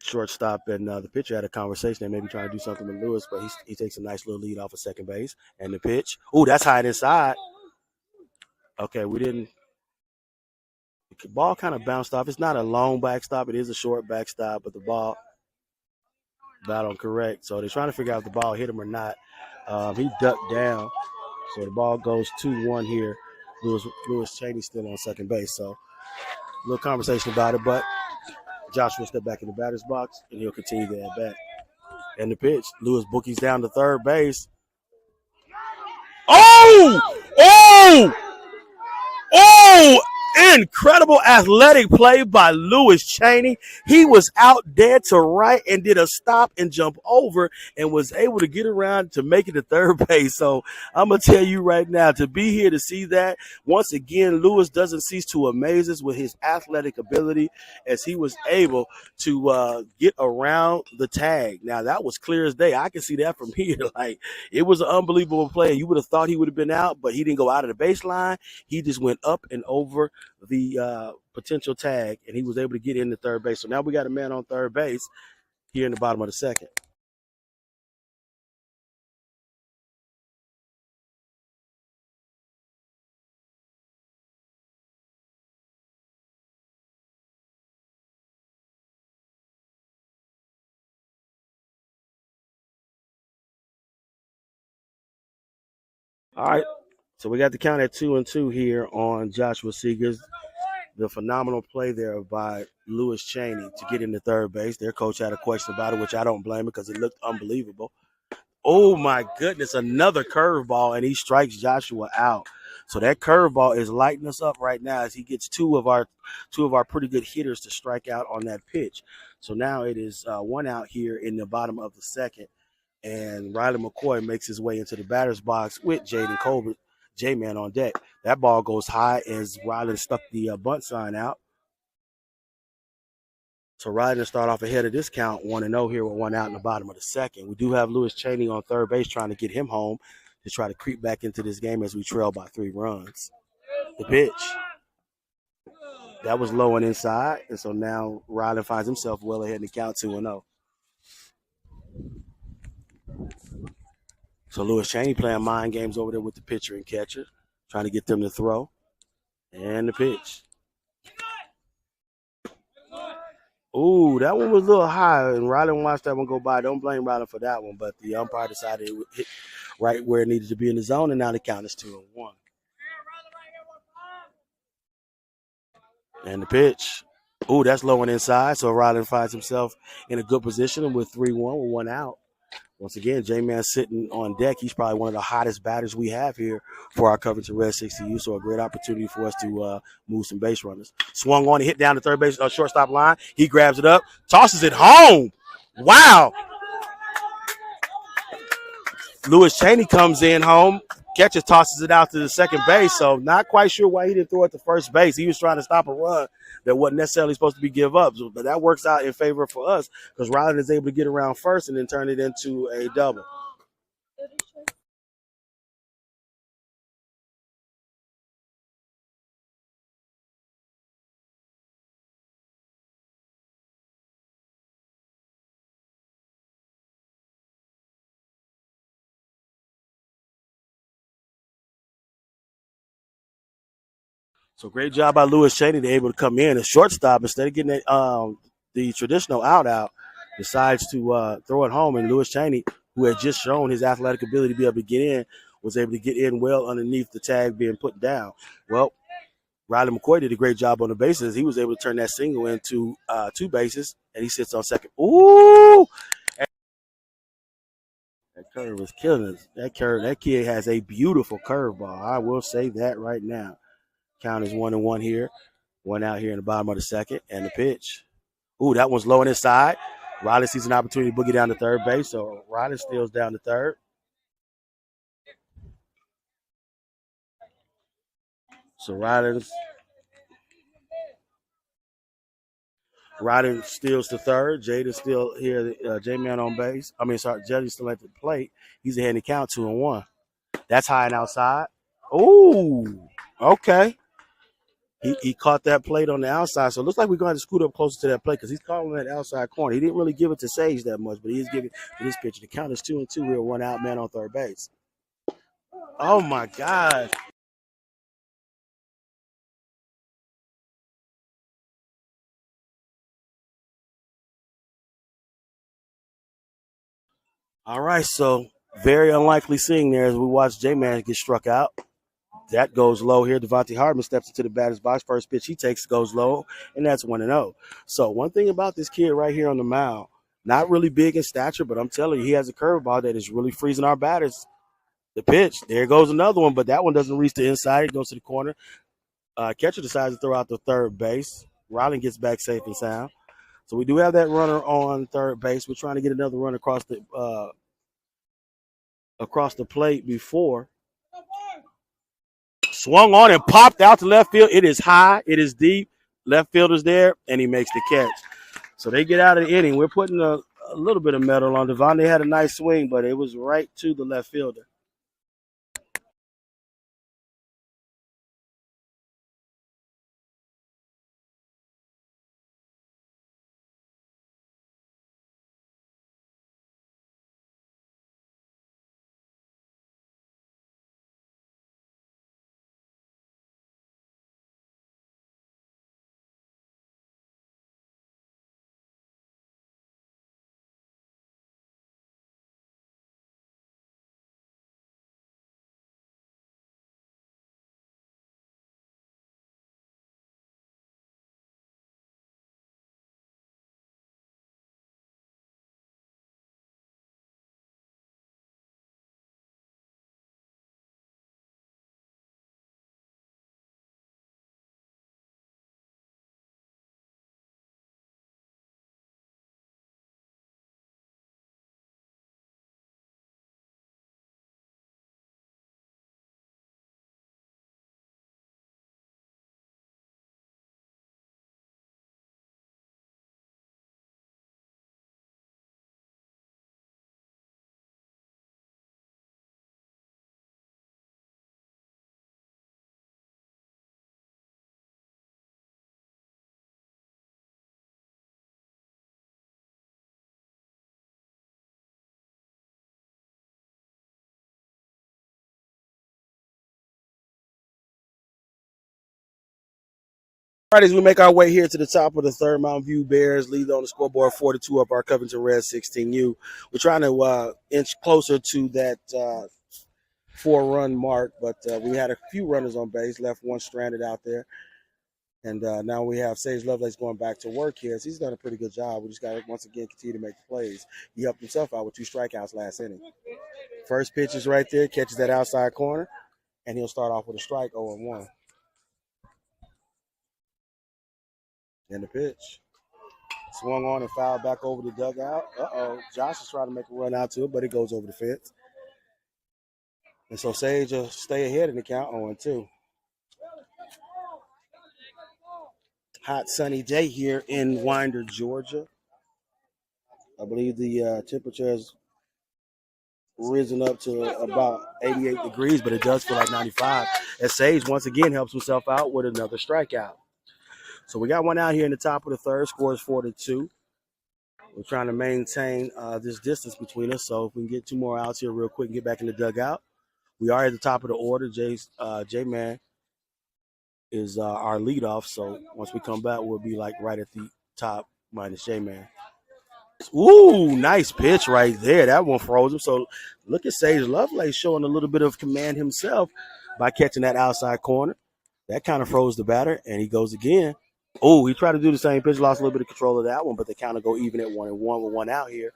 Shortstop and the pitcher had a conversation. They may be trying to do something with Lewis, but he takes a nice little lead off of second base. And the pitch. Ooh, that's high and inside. Okay, we didn't. The ball kind of bounced off. It's not a long backstop. It is a short backstop, but the ball battled correct. So they're trying to figure out if the ball hit him or not. He ducked down. So the ball goes 2-1 here. Lewis Cheney still on second base. So a little conversation about it, but Joshua step back in the batter's box, and he'll continue to at bat. And the pitch, Lewis bookies down to third base. Oh! Incredible athletic play by Lewis Cheney. He was out dead to right and did a stop and jump over and was able to get around to make it to third base. So I'm going to tell you right now, to be here to see that, once again, Lewis doesn't cease to amaze us with his athletic ability as he was able to get around the tag. Now, that was clear as day. I can see that from here. Like, it was an unbelievable play. You would have thought he would have been out, but he didn't go out of the baseline. He just went up and over the potential tag, and he was able to get into third base. So now we got a man on third base here in the bottom of the second. All right, so we got the count at 2-2 here on Joshua Seegers. The phenomenal play there by Lewis Cheney to get into third base. Their coach had a question about it, which I don't blame him because it looked unbelievable. Oh my goodness, another curveball, and he strikes Joshua out. So that curveball is lighting us up right now as he gets two of our pretty good hitters to strike out on that pitch. So now it is one out here in the bottom of the second, and Riley McCoy makes his way into the batter's box with Jaden Colbert, J-Man on deck. That ball goes high as Riley stuck the bunt sign out. So Riley start off ahead of this count, 1-0 here with one out in the bottom of the second. We do have Lewis Cheney on third base trying to get him home to try to creep back into this game as we trail by 3 runs. The pitch. That was low and inside, and so now Riley finds himself well ahead in the count, 2-0. So Lewis Cheney playing mind games over there with the pitcher and catcher, trying to get them to throw. And the pitch. Ooh, that one was a little high, and Riley watched that one go by. Don't blame Riley for that one, but the umpire decided it would hit right where it needed to be in the zone, and now the count is 2-1. And the pitch. Ooh, that's low and inside, so Riley finds himself in a good position with 3-1 with one out. Once again, J-Man sitting on deck. He's probably one of the hottest batters we have here for our Covington Reds 60U, so a great opportunity for us to move some base runners. Swung on, hit down the third base shortstop line. He grabs it up, tosses it home. Wow. Lewis Cheney comes in home, catches, tosses it out to the second base, so not quite sure why he didn't throw it to first base. He was trying to stop a run that wasn't necessarily supposed to be give up, but that works out in favor for us because Riley is able to get around first and then turn it into a double. So great job by Lewis Cheney to able to come in. A shortstop, instead of getting the traditional out, decides to throw it home. And Lewis Cheney, who had just shown his athletic ability to be able to get in, was able to get in well underneath the tag being put down. Well, Riley McCoy did a great job on the bases. He was able to turn that single into 2 bases, and he sits on second. Ooh! That curve is killing us. That kid has a beautiful curveball. I will say that right now. Count is 1-1 here. One out here in the bottom of the second, and the pitch. Ooh, that one's low on his side. Riley sees an opportunity to boogie down to third base, so Riley steals down to third. So Riley steals to third. Jaden's still here. J-Man on base. Juddy's still at the plate. He's ahead in the count 2-1. That's high and outside. Ooh, okay. He caught that plate on the outside, so it looks like we're going to scoot up closer to that plate because he's calling that outside corner. He didn't really give it to Sage that much, but he's giving to this pitcher. The count is 2-2 here, one out, man on third base. Oh my God. All right, so very unlikely seeing there as we watch J-Man get struck out. That goes low here. Devontae Hartman steps into the batter's box. First pitch he takes goes low, and that's 1-0. So one thing about this kid right here on the mound, not really big in stature, but I'm telling you, he has a curveball that is really freezing our batters. The pitch, there goes another one, but that one doesn't reach the inside. It goes to the corner. Catcher decides to throw out the third base. Riley gets back safe and sound. So we do have that runner on third base. We're trying to get another run across the plate before. Swung on and popped out to left field. It is high. It is deep. Left fielder's there, and he makes the catch. So they get out of the inning. We're putting a little bit of metal on Devon. They had a nice swing, but it was right to the left fielder. All right, as we make our way here to the top of the third, Mountain View Bears lead on the scoreboard 4-2 up our Covington Reds 16U. We're trying to inch closer to that 4-run mark, but we had a few runners on base, left one stranded out there. And now we have Sage Lovelace going back to work here. So he's done a pretty good job. We just got to, once again, continue to make the plays. He helped himself out with 2 strikeouts last inning. First pitch is right there, catches that outside corner, and he'll start off with a strike 0-1. And the pitch. Swung on and fouled back over the dugout. Josh is trying to make a run out to it, but it goes over the fence. And so Sage will stay ahead in the count 0-2. Hot sunny day here in Winder, Georgia. I believe the temperature has risen up to about 88 degrees, but it does feel like 95. As Sage once again helps himself out with another strikeout. So we got one out here in the top of the third. Score is 4-2. We're trying to maintain this distance between us. So if we can get 2 more outs here real quick and get back in the dugout. We are at the top of the order. J-Man is our leadoff. So once we come back, we'll be like right at the top minus J-Man. Ooh, nice pitch right there. That one froze him. So look at Sage Lovelace showing a little bit of command himself by catching that outside corner. That kind of froze the batter, and he goes again. Oh, he tried to do the same pitch, lost a little bit of control of that one, but they kind of go even at 1-1 with one out here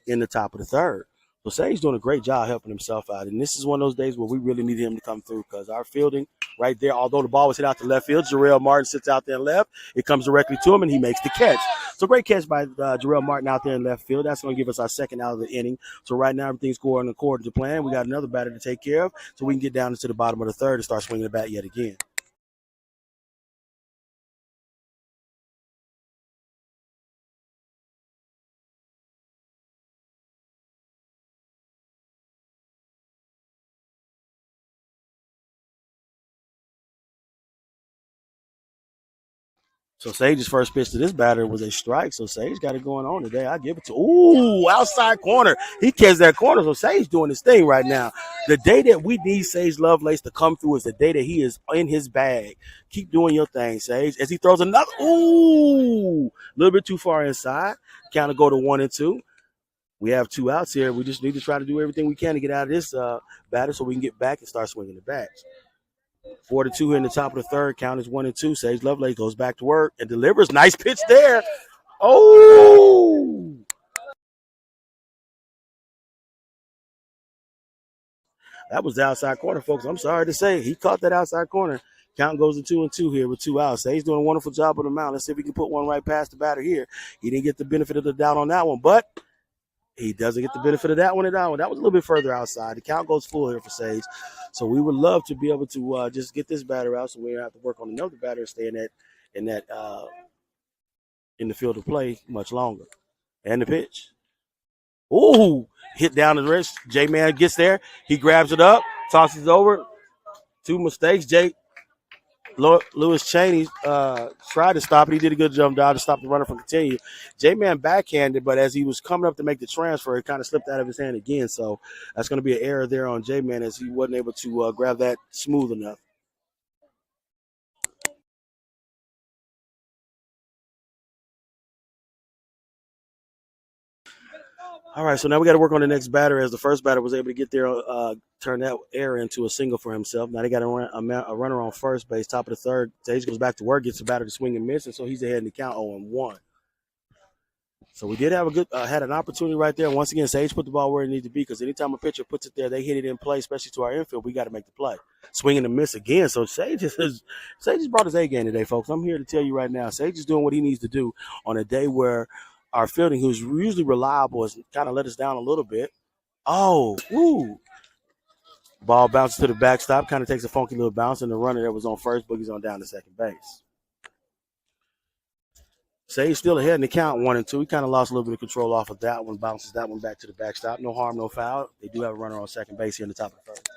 in the top of the third. So Sage doing a great job helping himself out. And this is one of those days where we really need him to come through because our fielding right there, although the ball was hit out to left field, Jarrell Martin sits out there and left. It comes directly to him and he makes the catch. So great catch by Jarrell Martin out there in left field. That's going to give us our second out of the inning. So right now everything's going according to plan. We got another batter to take care of so we can get down into the bottom of the third and start swinging the bat yet again. So Sage's first pitch to this batter was a strike. So Sage got it going on today. I give it to outside corner. He catches that corner. So Sage doing his thing right now. The day that we need Sage Lovelace to come through is the day that he is in his bag. Keep doing your thing, Sage. As he throws another, a little bit too far inside. Count to go to 1-2. We have 2 outs here. We just need to try to do everything we can to get out of this batter so we can get back and start swinging the bats. 4-2 here in the top of the third. Count is 1-2. Sage Lovelace goes back to work and delivers. Nice pitch there. Oh, that was the outside corner, folks. I'm sorry to say. He caught that outside corner. Count goes to 2-2 here with 2 outs. Sage's doing a wonderful job on the mound. Let's see if we can put one right past the batter here. He didn't get the benefit of the doubt on that one, but he doesn't get the benefit of that one and that one. That was a little bit further outside. The count goes full here for Sage. So we would love to be able to just get this batter out so we don't have to work on another batter and stay in the field of play much longer. And the pitch. Ooh, hit down the wrist. J-Man gets there. He grabs it up, tosses it over. 2 mistakes. Lewis Cheney tried to stop it. He did a good jump down to stop the runner from continue. J-Man backhanded, but as he was coming up to make the transfer, it kind of slipped out of his hand again. So that's going to be an error there on J-Man as he wasn't able to grab that smooth enough. All right, so now we got to work on the next batter as the first batter was able to get there, turn that error into a single for himself. Now they got a runner on first base, top of the third. Sage goes back to work, gets the batter to swing and miss, and so he's ahead in the count 0-1. So we did have had an opportunity right there. Once again, Sage put the ball where it needed to be because anytime a pitcher puts it there, they hit it in play, especially to our infield. We got to make the play. Swinging and miss again. So Sage has brought his A game today, folks. I'm here to tell you right now, Sage is doing what he needs to do on a day where our fielding, who's usually reliable, has kind of let us down a little bit. Oh, ooh. Ball bounces to the backstop, kind of takes a funky little bounce, and the runner that was on first boogie's on down to second base. Sage still ahead in the count 1-2. He kind of lost a little bit of control off of that one, bounces that one back to the backstop. No harm, no foul. They do have a runner on second base here in the top of the first.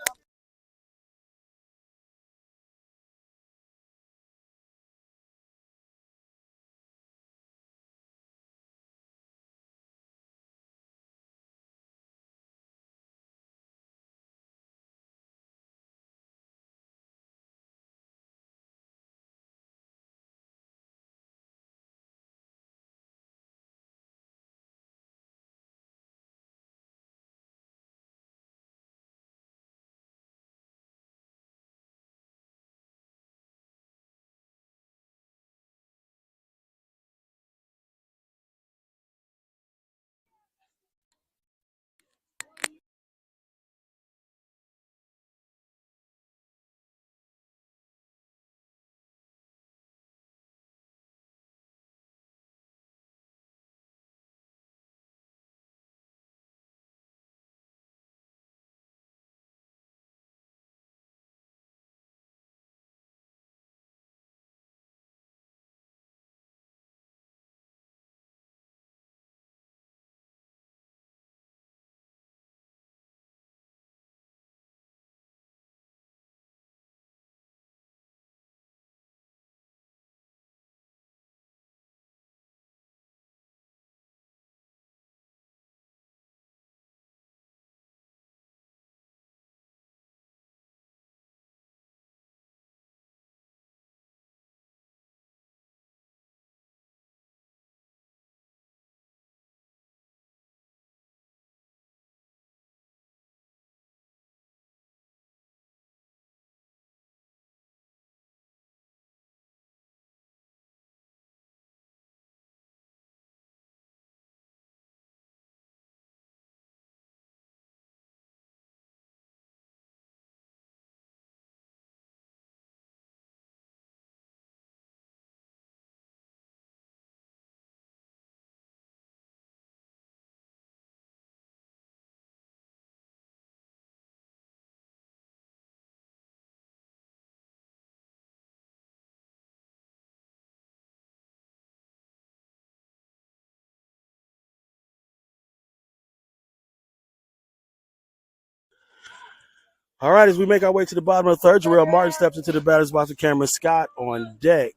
All right, as we make our way to the bottom of the third, Jarrell Martin steps into the batter's box with Cameron Scott on deck.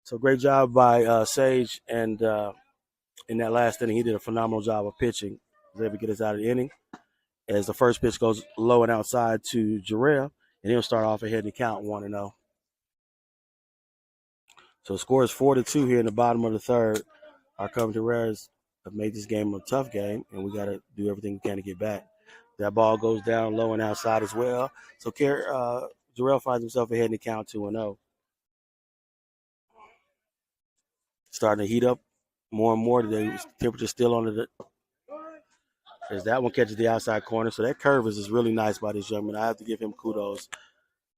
So great job by Sage, and in that last inning, he did a phenomenal job of pitching. He was able to get us out of the inning. As the first pitch goes low and outside to Jarrell, and he'll start off ahead in the count 1-0. So the score is 4-2 here in the bottom of the third. Our Covington Reds have made this game a tough game, and we got to do everything we can to get back. That ball goes down low and outside as well. So Jarrell finds himself ahead in the count 2-0. Starting to heat up more and more today. Temperature still on the. As that one catches the outside corner. So that curve is really nice by this young man. I have to give him kudos.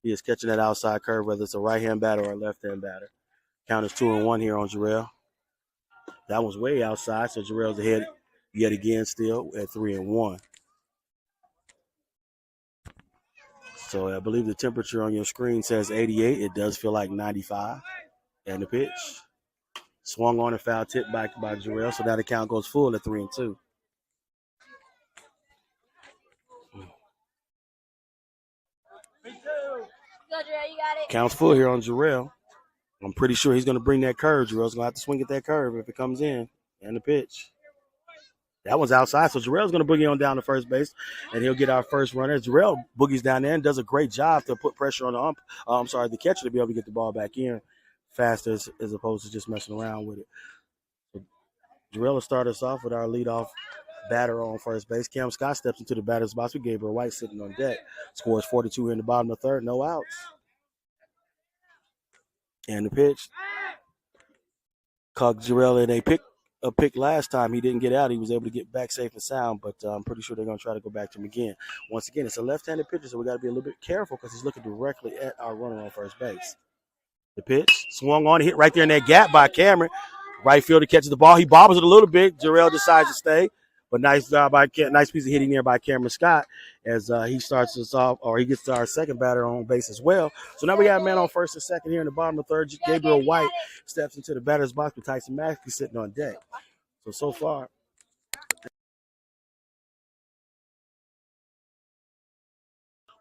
He is catching that outside curve, whether it's a right-hand batter or a left-hand batter. Count is 2-1 here on Jarrell. That one's way outside, so Jarrell's ahead yet again still at 3-1. So I believe the temperature on your screen says 88. It does feel like 95. And the pitch swung on and foul tip back by Jarrell, so now the count goes full at 3-2. Counts full here on Jarrell. I'm pretty sure he's going to bring that curve. Jarrell's going to have to swing at that curve if it comes in. And the pitch. That one's outside, so Jarrell's going to boogie on down to first base, and he'll get our first runner. Jarrell boogies down there and does a great job to put pressure on the catcher to be able to get the ball back in faster as opposed to just messing around with it. So Jarrell will start us off with our leadoff batter on first base. Cam Scott steps into the batter's box with Gabriel White sitting on deck. Scores 4-2 here in the bottom of the third, no outs. And the pitch. Caught Jarrell in a pick last time. He didn't get out. He was able to get back safe and sound, but I'm pretty sure they're going to try to go back to him again. Once again, it's a left-handed pitcher, so we got to be a little bit careful because he's looking directly at our runner on first base. The pitch swung on, hit right there in that gap by Cameron. Right fielder catches the ball. He bobbles it a little bit. Jarrell decides to stay, but nice piece of hitting there by Cameron Scott as he starts us off, or he gets to our second batter on base as well. So now we got a man on first and second here in the bottom of the third. Gabriel White steps into the batter's box with Tyson Maxey sitting on deck. So far,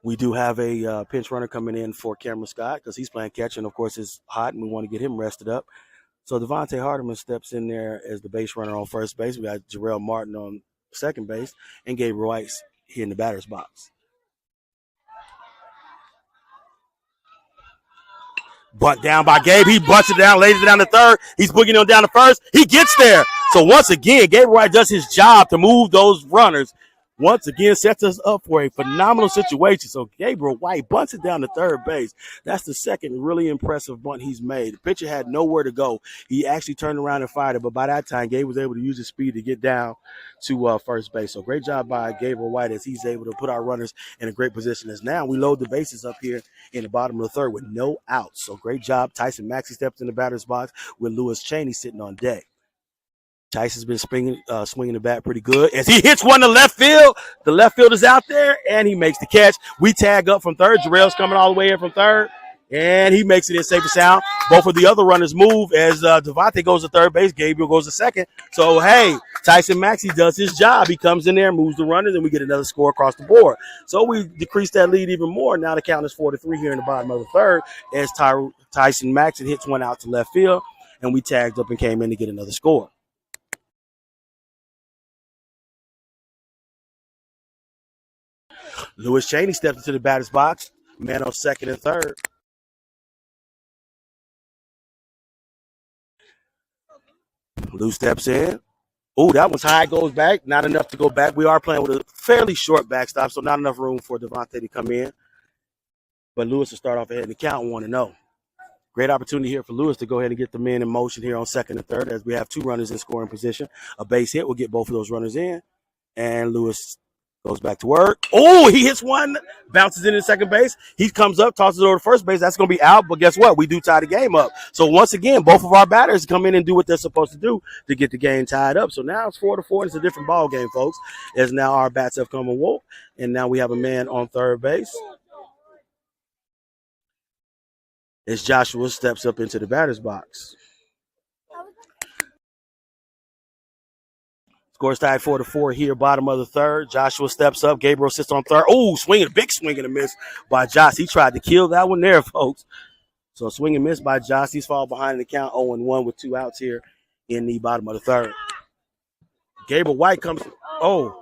we do have a pinch runner coming in for Cameron Scott because he's playing catch, and of course it's hot, and we want to get him rested up. So Devontae Hardiman steps in there as the base runner on first base. We got Jarrell Martin on second base, and Gabriel White here in the batter's box. Bunt down by Gabe. He bunts it down, lays it down to third. He's boogieing on down to first. He gets there. So once again, Gabriel White does his job to move those runners. Once again, sets us up for a phenomenal situation. So Gabriel White bunts it down to third base. That's the second really impressive bunt he's made. The pitcher had nowhere to go. He actually turned around and fired it, but by that time, Gabe was able to use his speed to get down to first base. So great job by Gabriel White as he's able to put our runners in a great position. As now we load the bases up here in the bottom of the third with no outs. So great job. Tyson Maxey steps in the batter's box with Lewis Chaney sitting on deck. Tyson's been swinging the bat pretty good as he hits one to left field. The left fielder's out there, and he makes the catch. We tag up from third. Jarrell's coming all the way in from third, and he makes it in safe and sound. Both of the other runners move as Devontae goes to third base. Gabriel goes to second. So, hey, Tyson Maxey does his job. He comes in there, moves the runners, and we get another score across the board. So we decrease that lead even more. Now the count is 4-3 here in the bottom of the third as Tyson Maxey hits one out to left field, and we tagged up and came in to get another score. Lewis Chaney steps into the batter's box. Man on second and third. Lou steps in. Oh, that one's high, goes back. Not enough to go back. We are playing with a fairly short backstop, so not enough room for Devontae to come in. But Lewis will start off ahead in the count 1-0. Great opportunity here for Lewis to go ahead and get the men in motion here on second and third as we have two runners in scoring position. A base hit will get both of those runners in. And Lewis goes back to work. Oh, he hits one, bounces in second base. He comes up, tosses it over to first base. That's going to be out, but guess what? We do tie the game up. So once again, both of our batters come in and do what they're supposed to do to get the game tied up. So now it's 4-4. It's a different ball game, folks, as now our bats have come and woke, and now we have a man on third base. As Joshua steps up into the batter's box. Scores tied 4-4 here, bottom of the third. Joshua steps up. Gabriel sits on third. Oh, swinging, big swing and a miss by Josh. He tried to kill that one there, folks. So swing and miss by Josh. He's fall behind in the count 0-1 with 2 outs here in the bottom of the third. Gabriel White comes. Oh.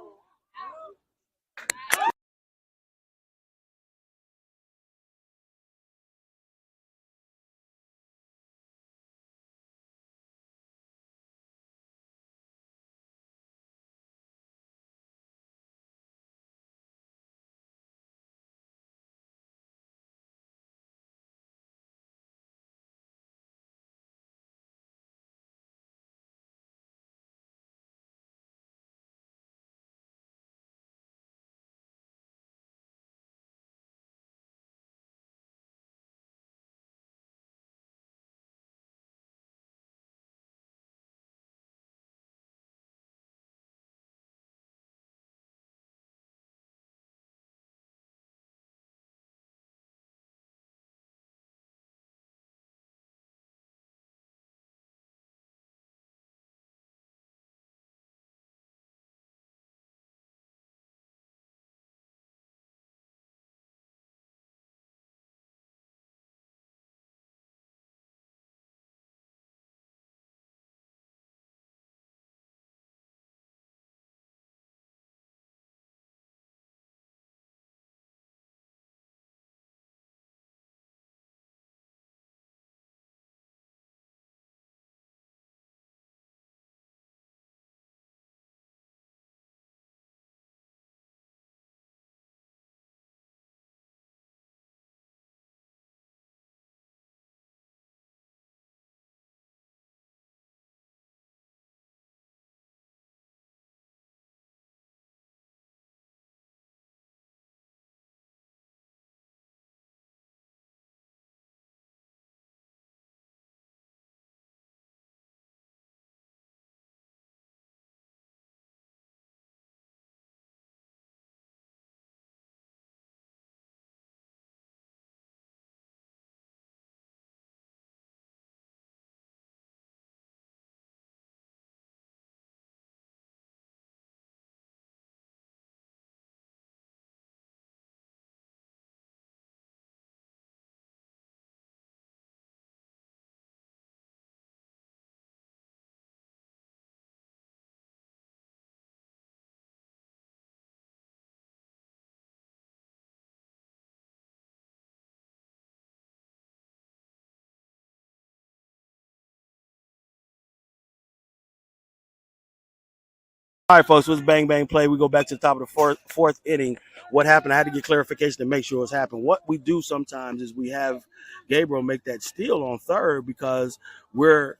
All right, folks, it was bang bang play. We go back to the top of the fourth inning. What happened? I had to get clarification to make sure what's happened. What we do sometimes is we have Gabriel make that steal on third because we're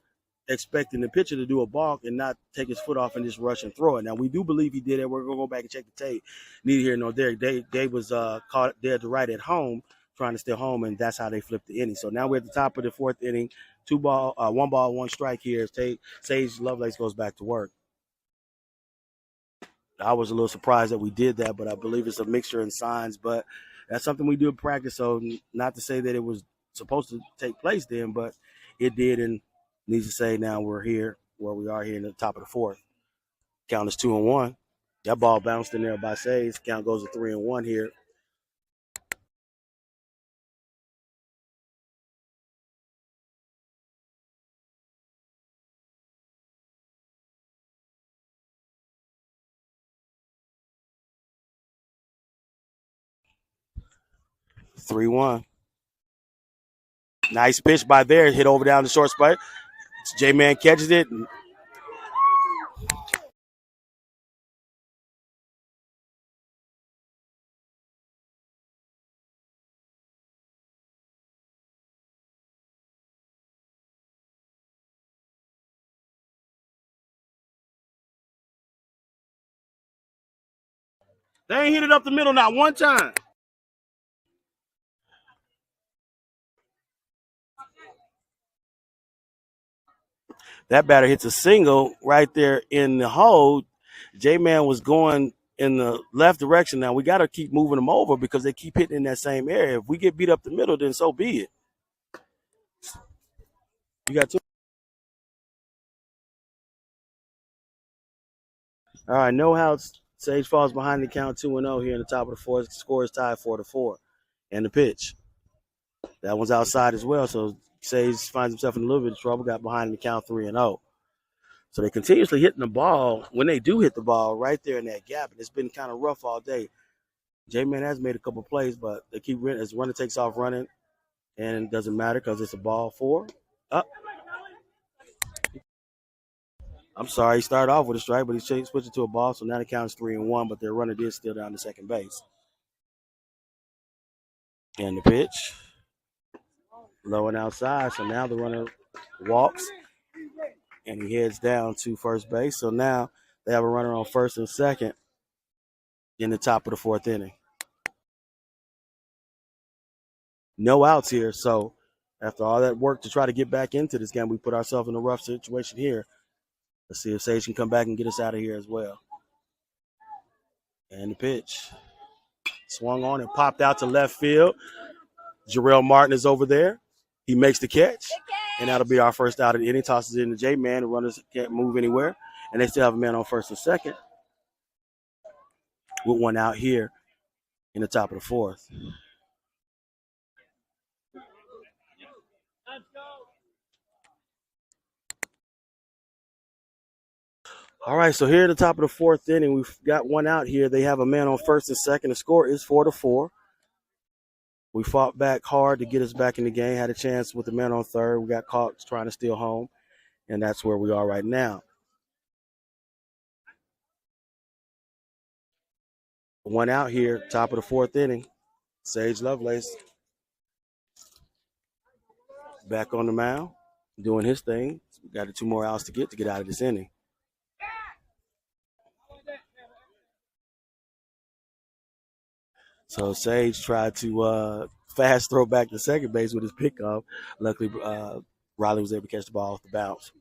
expecting the pitcher to do a balk and not take his foot off and just rush and throw it. Now we do believe he did it. We're gonna go back and check the tape. Neither here nor there. Dave was caught dead to right at home, trying to steal home, and that's how they flipped the inning. So now we're at the top of the fourth inning. 1 ball, 1 strike here. Sage Lovelace goes back to work. I was a little surprised that we did that, but I believe it's a mixture in signs. But that's something we do in practice. So not to say that it was supposed to take place then, but it did. And needs to say now we're here where we are here in the top of the fourth. Count is 2-1. That ball bounced in there by Sage. Count goes to 3-1 here. Three one. Nice pitch by there. Hit over down the short spot. J-Man catches it. They ain't hit it up the middle not one time. That batter hits a single right there in the hole. J-Man was going in the left direction. Now we got to keep moving them over because they keep hitting in that same area. If we get beat up the middle, then so be it. You got two. All right, no how Sage falls behind the count 2-0 here in the top of the fourth. Score is tied 4-4. And the pitch. That one's outside as well. So Sage finds himself in a little bit of trouble, got behind the count 3-0. So they continuously hitting the ball. When they do hit the ball, right there in that gap, and it's been kind of rough all day. J-Man has made a couple plays, but they keep running. As runner takes off running, and it doesn't matter because it's a ball four. Up. I'm sorry, he started off with a strike, but he switched it to a ball, so now the count is 3-1, but their runner did steal down to second base. And the pitch. Low and outside, so now the runner walks, and he heads down to first base. So now they have a runner on first and second in the top of the fourth inning. No outs here, so after all that work to try to get back into this game, we put ourselves in a rough situation here. Let's see if Sage can come back and get us out of here as well. And the pitch. Swung on and popped out to left field. Jarrell Martin is over there. He makes the catch, and that'll be our first out of the inning. Tosses it in the J-Man. The runners can't move anywhere, and they still have a man on first and second with one out here in the top of the fourth. All right, so here at the top of the fourth inning, we've got one out here. They have a man on first and second. The score is 4-4. We fought back hard to get us back in the game. Had a chance with the man on third. We got caught trying to steal home, and that's where we are right now. One out here, top of the fourth inning. Sage Lovelace back on the mound, doing his thing. We got 2 more outs to get out of this inning. So Sage tried to fast throw back to second base with his pickoff. Luckily, Riley was able to catch the ball off the bounce.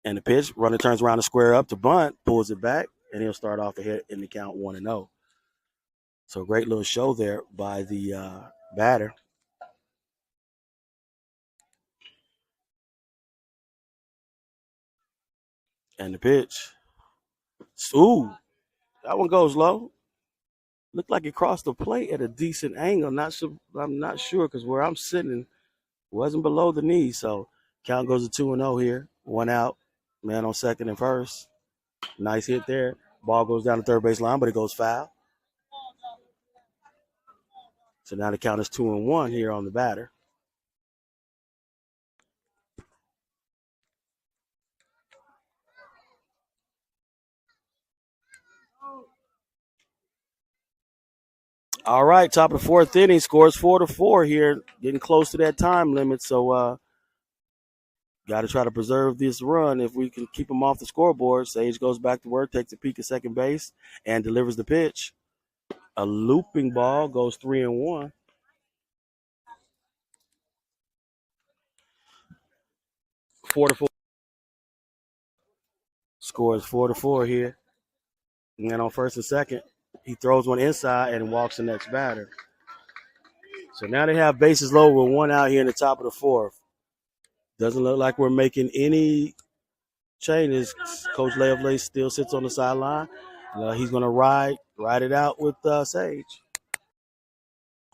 And the pitch, runner turns around to square up to bunt, pulls it back, and he'll start off ahead in the count 1-0. So great little show there by the batter. And the pitch. Ooh, that one goes low. Looked like it crossed the plate at a decent angle. I'm not sure because where I'm sitting wasn't below the knee. So count goes to 2-0 here. One out. Man on second and first. Nice hit there. Ball goes down the third base line, but it goes foul. So now the count is 2-1 here on the batter. All right, top of the fourth inning, scores 4-4 here, getting close to that time limit. So got to try to preserve this run if we can keep them off the scoreboard. Sage goes back to work, takes a peek at second base, and delivers the pitch. A looping ball goes 3-1. 4-4. Scores 4-4 here. And then on first and second, he throws one inside and walks the next batter. So now they have bases loaded with one out here in the top of the fourth. Doesn't look like we're making any changes. Coach Lovelace still sits on the sideline. He's going to ride it out with Sage.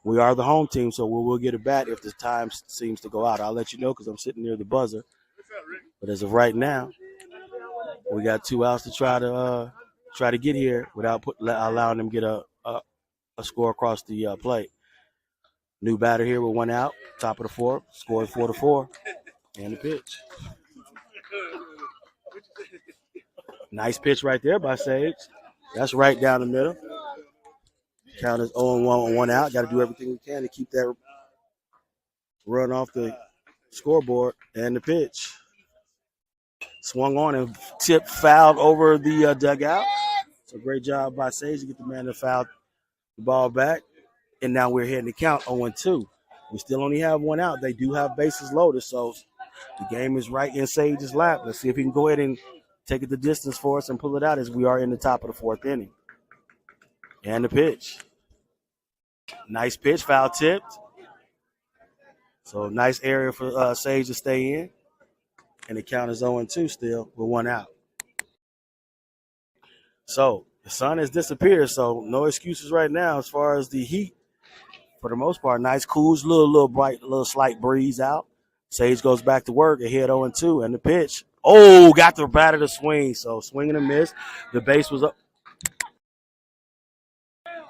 We are the home team, so we will get a bat if the time seems to go out. I'll let you know because I'm sitting near the buzzer. But as of right now, we got 2 outs to try to get here without allowing them to get a score across the plate. New batter here with 1 out, top of the fourth, scores 4-4, and the pitch. Nice pitch right there by Sage. That's right down the middle. Count is 0-1 with 1 out. Got to do everything we can to keep that run off the scoreboard. And the pitch. Swung on and tipped, fouled over the dugout. So great job by Sage to get the man to foul the ball back. And now we're heading to count 0-2. We still only have 1 out. They do have bases loaded, so the game is right in Sage's lap. Let's see if he can go ahead and take it the distance for us and pull it out as we are in the top of the fourth inning. And the pitch. Nice pitch, foul tipped. So nice area for Sage to stay in. And the count is 0-2 still with 1 out. So the sun has disappeared, so no excuses right now as far as the heat. For the most part, nice, cool, little bright, little slight breeze out. Sage goes back to work and hit 0-2, and the pitch. Oh, got the batter to swing. So swing and a miss. The base was up.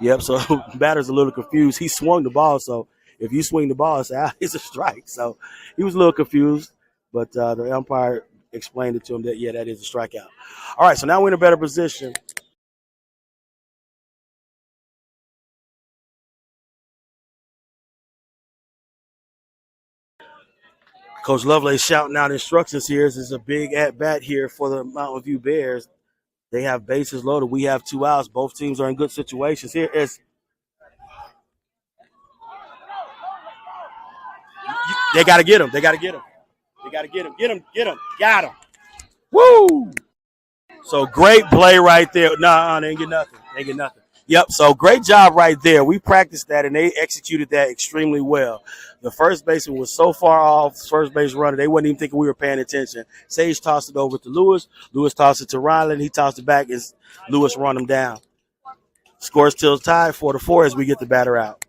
Yep. So batter's a little confused. He swung the ball, so if you swing the ball, it's out. It's a strike. So he was a little confused, but the umpire explained it to him that yeah, that is a strikeout. All right. So now we're in a better position. Coach Lovelace shouting out instructions here. This is a big at bat here for the Mountain View Bears. They have bases loaded. We have 2 outs. Both teams are in good situations. Here is they got to get him. They got to get him. They got to get him. Get him. Get him. Got him. Woo! So great play right there. Nah, they ain't get nothing. They ain't get nothing. Yep. So great job right there. We practiced that and they executed that extremely well. The first baseman was so far off first base runner, they wasn't even thinking we were paying attention. Sage tossed it over to Lewis. Lewis tossed it to Ryland. He tossed it back as Lewis run him down. Scores still tied 4-4 as we get the batter out.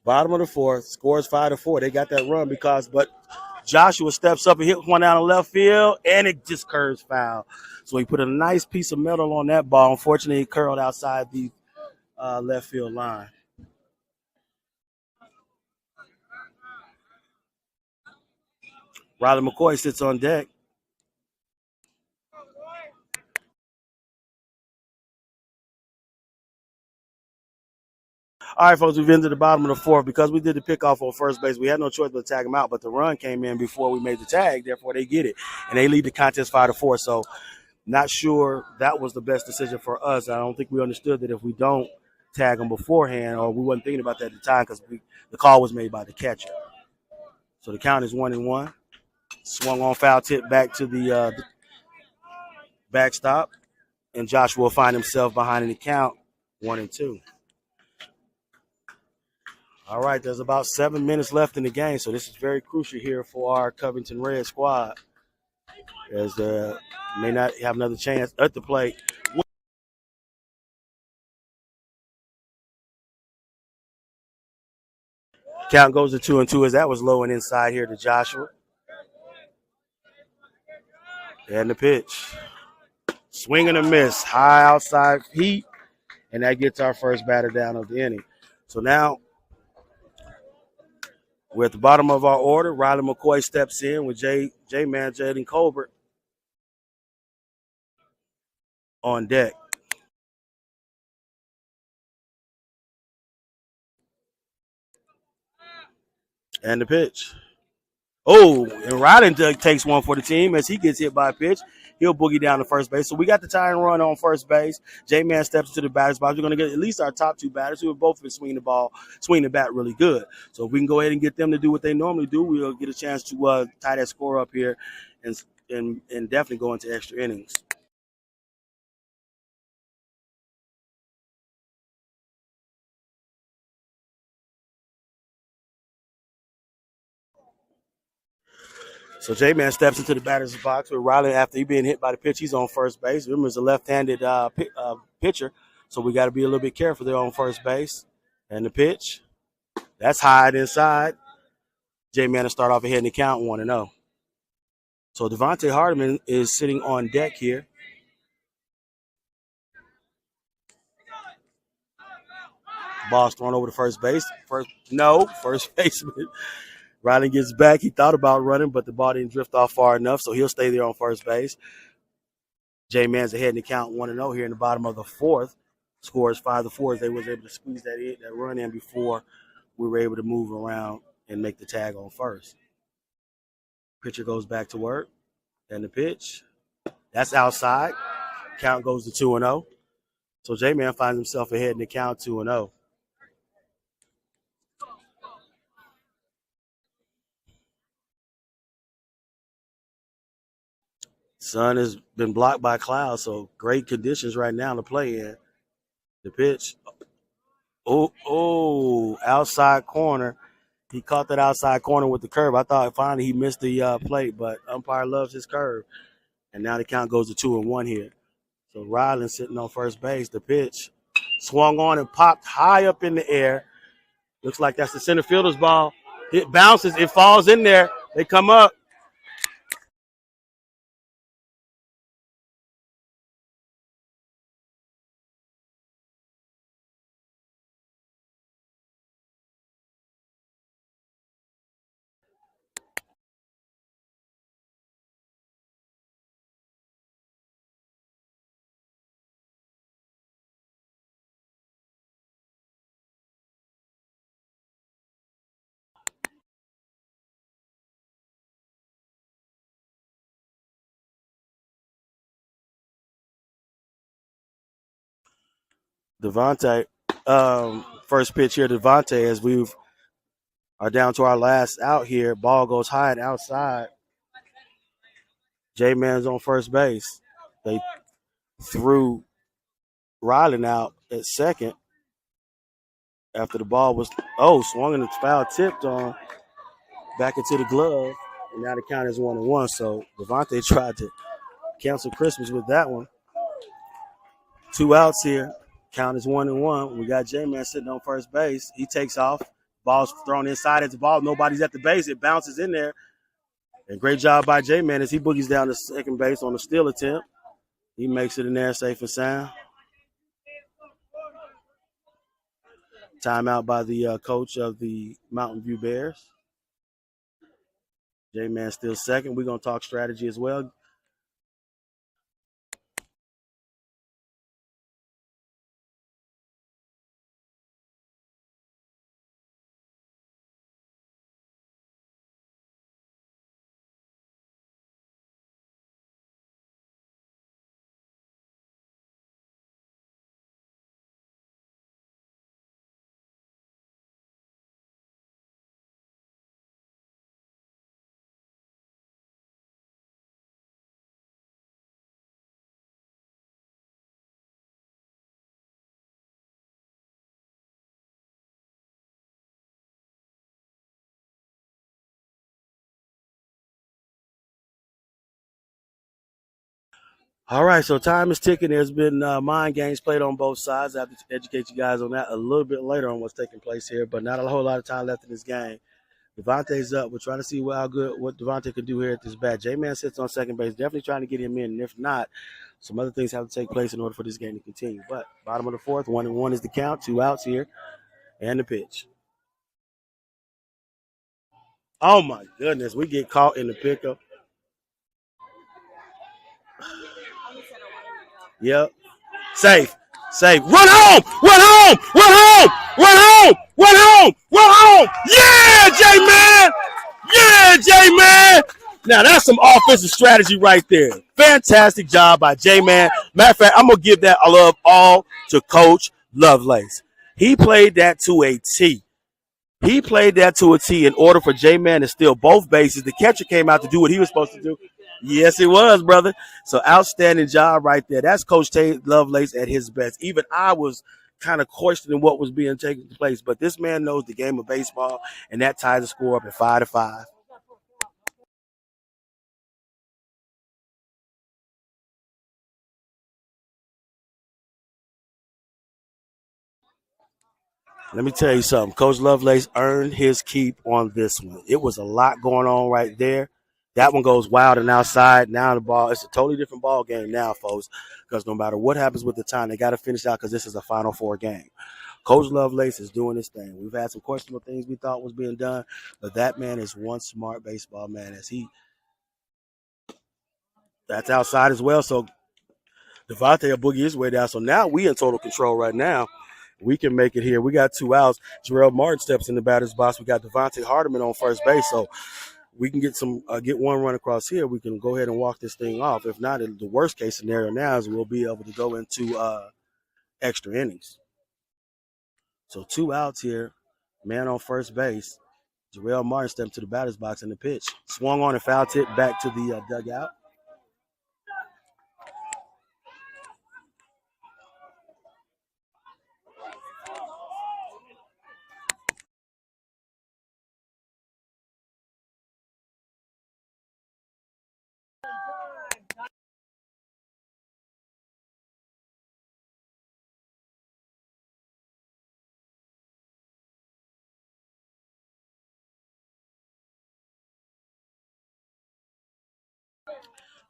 Bottom of the fourth, scores 5-4. They got that run but Joshua steps up and hits one out of left field, and it just curves foul. So he put a nice piece of metal on that ball. Unfortunately, it curled outside the left field line. Riley McCoy sits on deck. All right, folks, we've entered the bottom of the fourth. Because we did the pickoff on first base, we had no choice but to tag him out, but the run came in before we made the tag. Therefore, they get it, and they lead the contest 5-4. So not sure that was the best decision for us. I don't think we understood that if we don't tag them beforehand, or we wasn't thinking about that at the time because the call was made by the catcher. So the count is 1-1. Swung on foul tip back to the backstop, and Joshua will find himself behind in the count 1-2. All right, there's about 7 minutes left in the game, so this is very crucial here for our Covington Reds squad, as may not have another chance at the plate. Count goes to 2-2 as that was low and inside here to Joshua. And the pitch. Swing and a miss. High outside heat. And that gets our first batter down of the inning. So now We're at the bottom of our order. Riley McCoy steps in with J-Man Jaden Colbert on deck. And the pitch. Oh, and Riley takes one for the team as he gets hit by a pitch. He'll boogie down to first base. So we got the tie and run on first base. J-Man steps into the batter's box. We're going to get at least our top two batters who have both been swinging the bat really good. So if we can go ahead and get them to do what they normally do, we'll get a chance to tie that score up here and definitely go into extra innings. So J-Man steps into the batter's box with Riley after he being hit by the pitch. He's on first base. Remember, it's a left-handed pitcher, so we got to be a little bit careful there on first base. And the pitch, that's high inside. J-Man to start off ahead in the count 1-0. So Devontae Hardiman is sitting on deck here. Ball's thrown over to first base. First baseman. Riley gets back. He thought about running, but the ball didn't drift off far enough, so he'll stay there on first base. J-Man's ahead in the count 1-0 here in the bottom of the fourth. Scores 5-4 they was able to squeeze that run in before we were able to move around and make the tag on first. Pitcher goes back to work, and the pitch. That's outside. Count goes to 2-0. So J-Man finds himself ahead in the count 2-0. Sun has been blocked by clouds, so great conditions right now to play in. The pitch. Outside corner. He caught that outside corner with the curve. I thought finally he missed the plate, but umpire loves his curve. And now the count goes to 2-1 here. So Ryland sitting on first base. The pitch swung on and popped high up in the air. Looks like that's the center fielder's ball. It bounces. It falls in there. They come up. Devontae, first pitch here, Devontae, as we are down to our last out here. Ball goes high and outside. J-Man's on first base. They threw Ryland out at second after the ball was, swung and it's foul tipped on back into the glove. And now the count is 1-1. So Devontae tried to cancel Christmas with that one. 2 outs here. Count is 1-1. We got J-Man sitting on first base. He takes off. Ball's thrown inside at the ball. Nobody's at the base. It bounces in there. And great job by J-Man as he boogies down to second base on a steal attempt. He makes it in there safe and sound. Timeout by the coach of the Mountain View Bears. J-Man still second. We're going to talk strategy as well. All right, so time is ticking. There's been mind games played on both sides. I have to educate you guys on that a little bit later on what's taking place here, but not a whole lot of time left in this game. Devontae's up. We're trying to see what Devontae can do here at this bat. J-Man sits on second base, definitely trying to get him in. And if not, some other things have to take place in order for this game to continue. But bottom of the fourth, 1-1 is the count. 2 outs here, and the pitch. Oh my goodness, we get caught in the pickup. Yep. Safe. Safe. Run home! Run home! Run home! Run home! Run home! Run home! Yeah, J Man! Yeah, J Man! Now that's some offensive strategy right there. Fantastic job by J Man. Matter of fact, I'm gonna give that a love all to Coach Lovelace. He played that to a T. He played that to a T in order for J Man to steal both bases. The catcher came out to do what he was supposed to do. Yes, it was, brother. So outstanding job right there. That's Coach Tate Lovelace at his best. Even I was kind of questioning what was being taken place, but this man knows the game of baseball, and that tied the score up at 5-5. Let me tell you something. Coach Lovelace earned his keep on this one. It was a lot going on right there. That one goes wild and outside. Now the ball, it's a totally different ball game now, folks. Because no matter what happens with the time, they got to finish out because this is a Final Four game. Coach Lovelace is doing his thing. We've had some questionable things we thought was being done, but that man is one smart baseball man. That's outside as well. So Devontae will boogie his way down. So now we in total control right now. We can make it here. We got 2 outs. Jarrell Martin steps in the batter's box. We got Devontae Hardiman on first base. So we can get one run across here. We can go ahead and walk this thing off. If not, the worst case scenario now is we'll be able to go into extra innings. So 2 outs here. Man on first base. Jarrell Martin stepped to the batter's box in the pitch. Swung on and foul tip back to the dugout.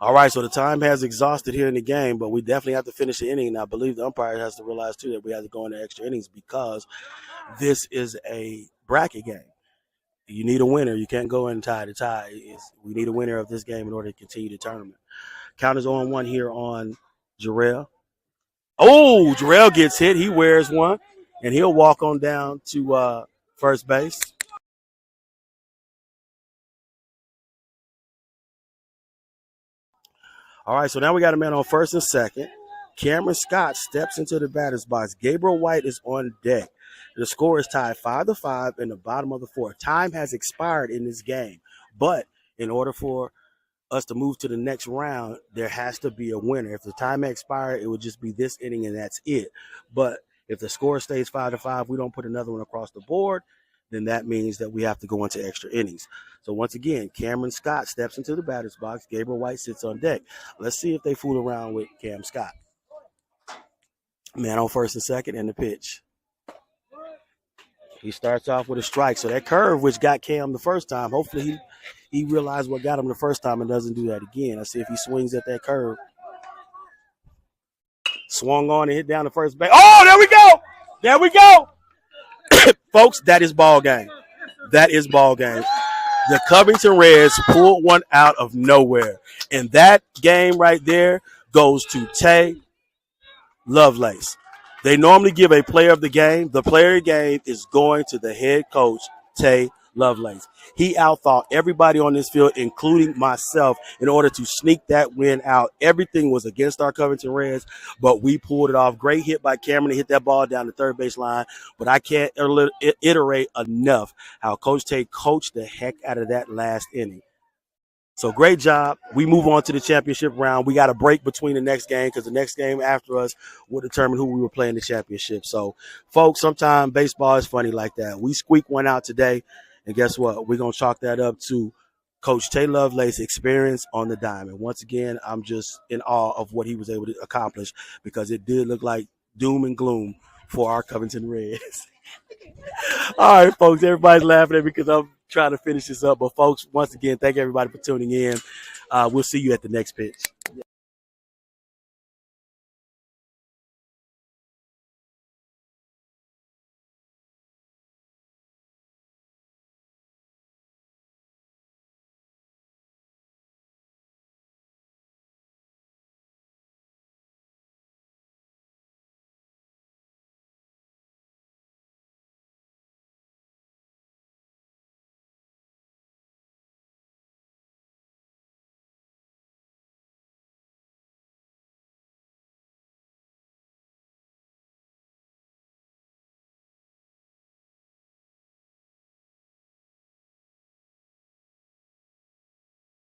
All right, so the time has exhausted here in the game, but we definitely have to finish the inning. And I believe the umpire has to realize, too, that we have to go into extra innings because this is a bracket game. You need a winner. You can't go in tie to tie. We need a winner of this game in order to continue the tournament. Count is on 1 here on Jarrell. Oh, Jarrell gets hit. He wears one, and he'll walk on down to first base. All right, so now we got a man on first and second. Cameron Scott steps into the batter's box. Gabriel White is on deck. The score is tied 5-5 in the bottom of the fourth. Time has expired in this game, but in order for us to move to the next round, there has to be a winner. If the time expired, it would just be this inning and that's it. But if the score stays 5-5, we don't put another one across the board, then that means that we have to go into extra innings. So once again, Cameron Scott steps into the batter's box. Gabriel White sits on deck. Let's see if they fool around with Cam Scott. Man on first and second and the pitch. He starts off with a strike. So that curve, which got Cam the first time, hopefully he realized what got him the first time and doesn't do that again. Let's see if he swings at that curve. Swung on and hit down the first base. Oh, there we go. There we go. Folks, that is ball game. That is ball game. The Covington Reds pulled one out of nowhere. And that game right there goes to Tay Lovelace. They normally give a player of the game. The player of the game is going to the head coach, Tay Lovelace. He outthought everybody on this field, including myself, in order to sneak that win out. Everything was against our Covington Reds, but we pulled it off. Great hit by Cameron to hit that ball down the third base line, but I can't iterate enough how Coach Tay coached the heck out of that last inning. So great job. We move on to the championship round. We got a break between the next game because the next game after us will determine who we were playing the championship. So, folks, sometimes baseball is funny like that. We squeaked one out today, and guess what? We're going to chalk that up to Coach Tay Lovelace's experience on the diamond. Once again, I'm just in awe of what he was able to accomplish because it did look like doom and gloom for our Covington Reds. All right, folks, everybody's laughing at me because I'm trying to finish this up. But, folks, once again, thank everybody for tuning in. We'll see you at the next pitch.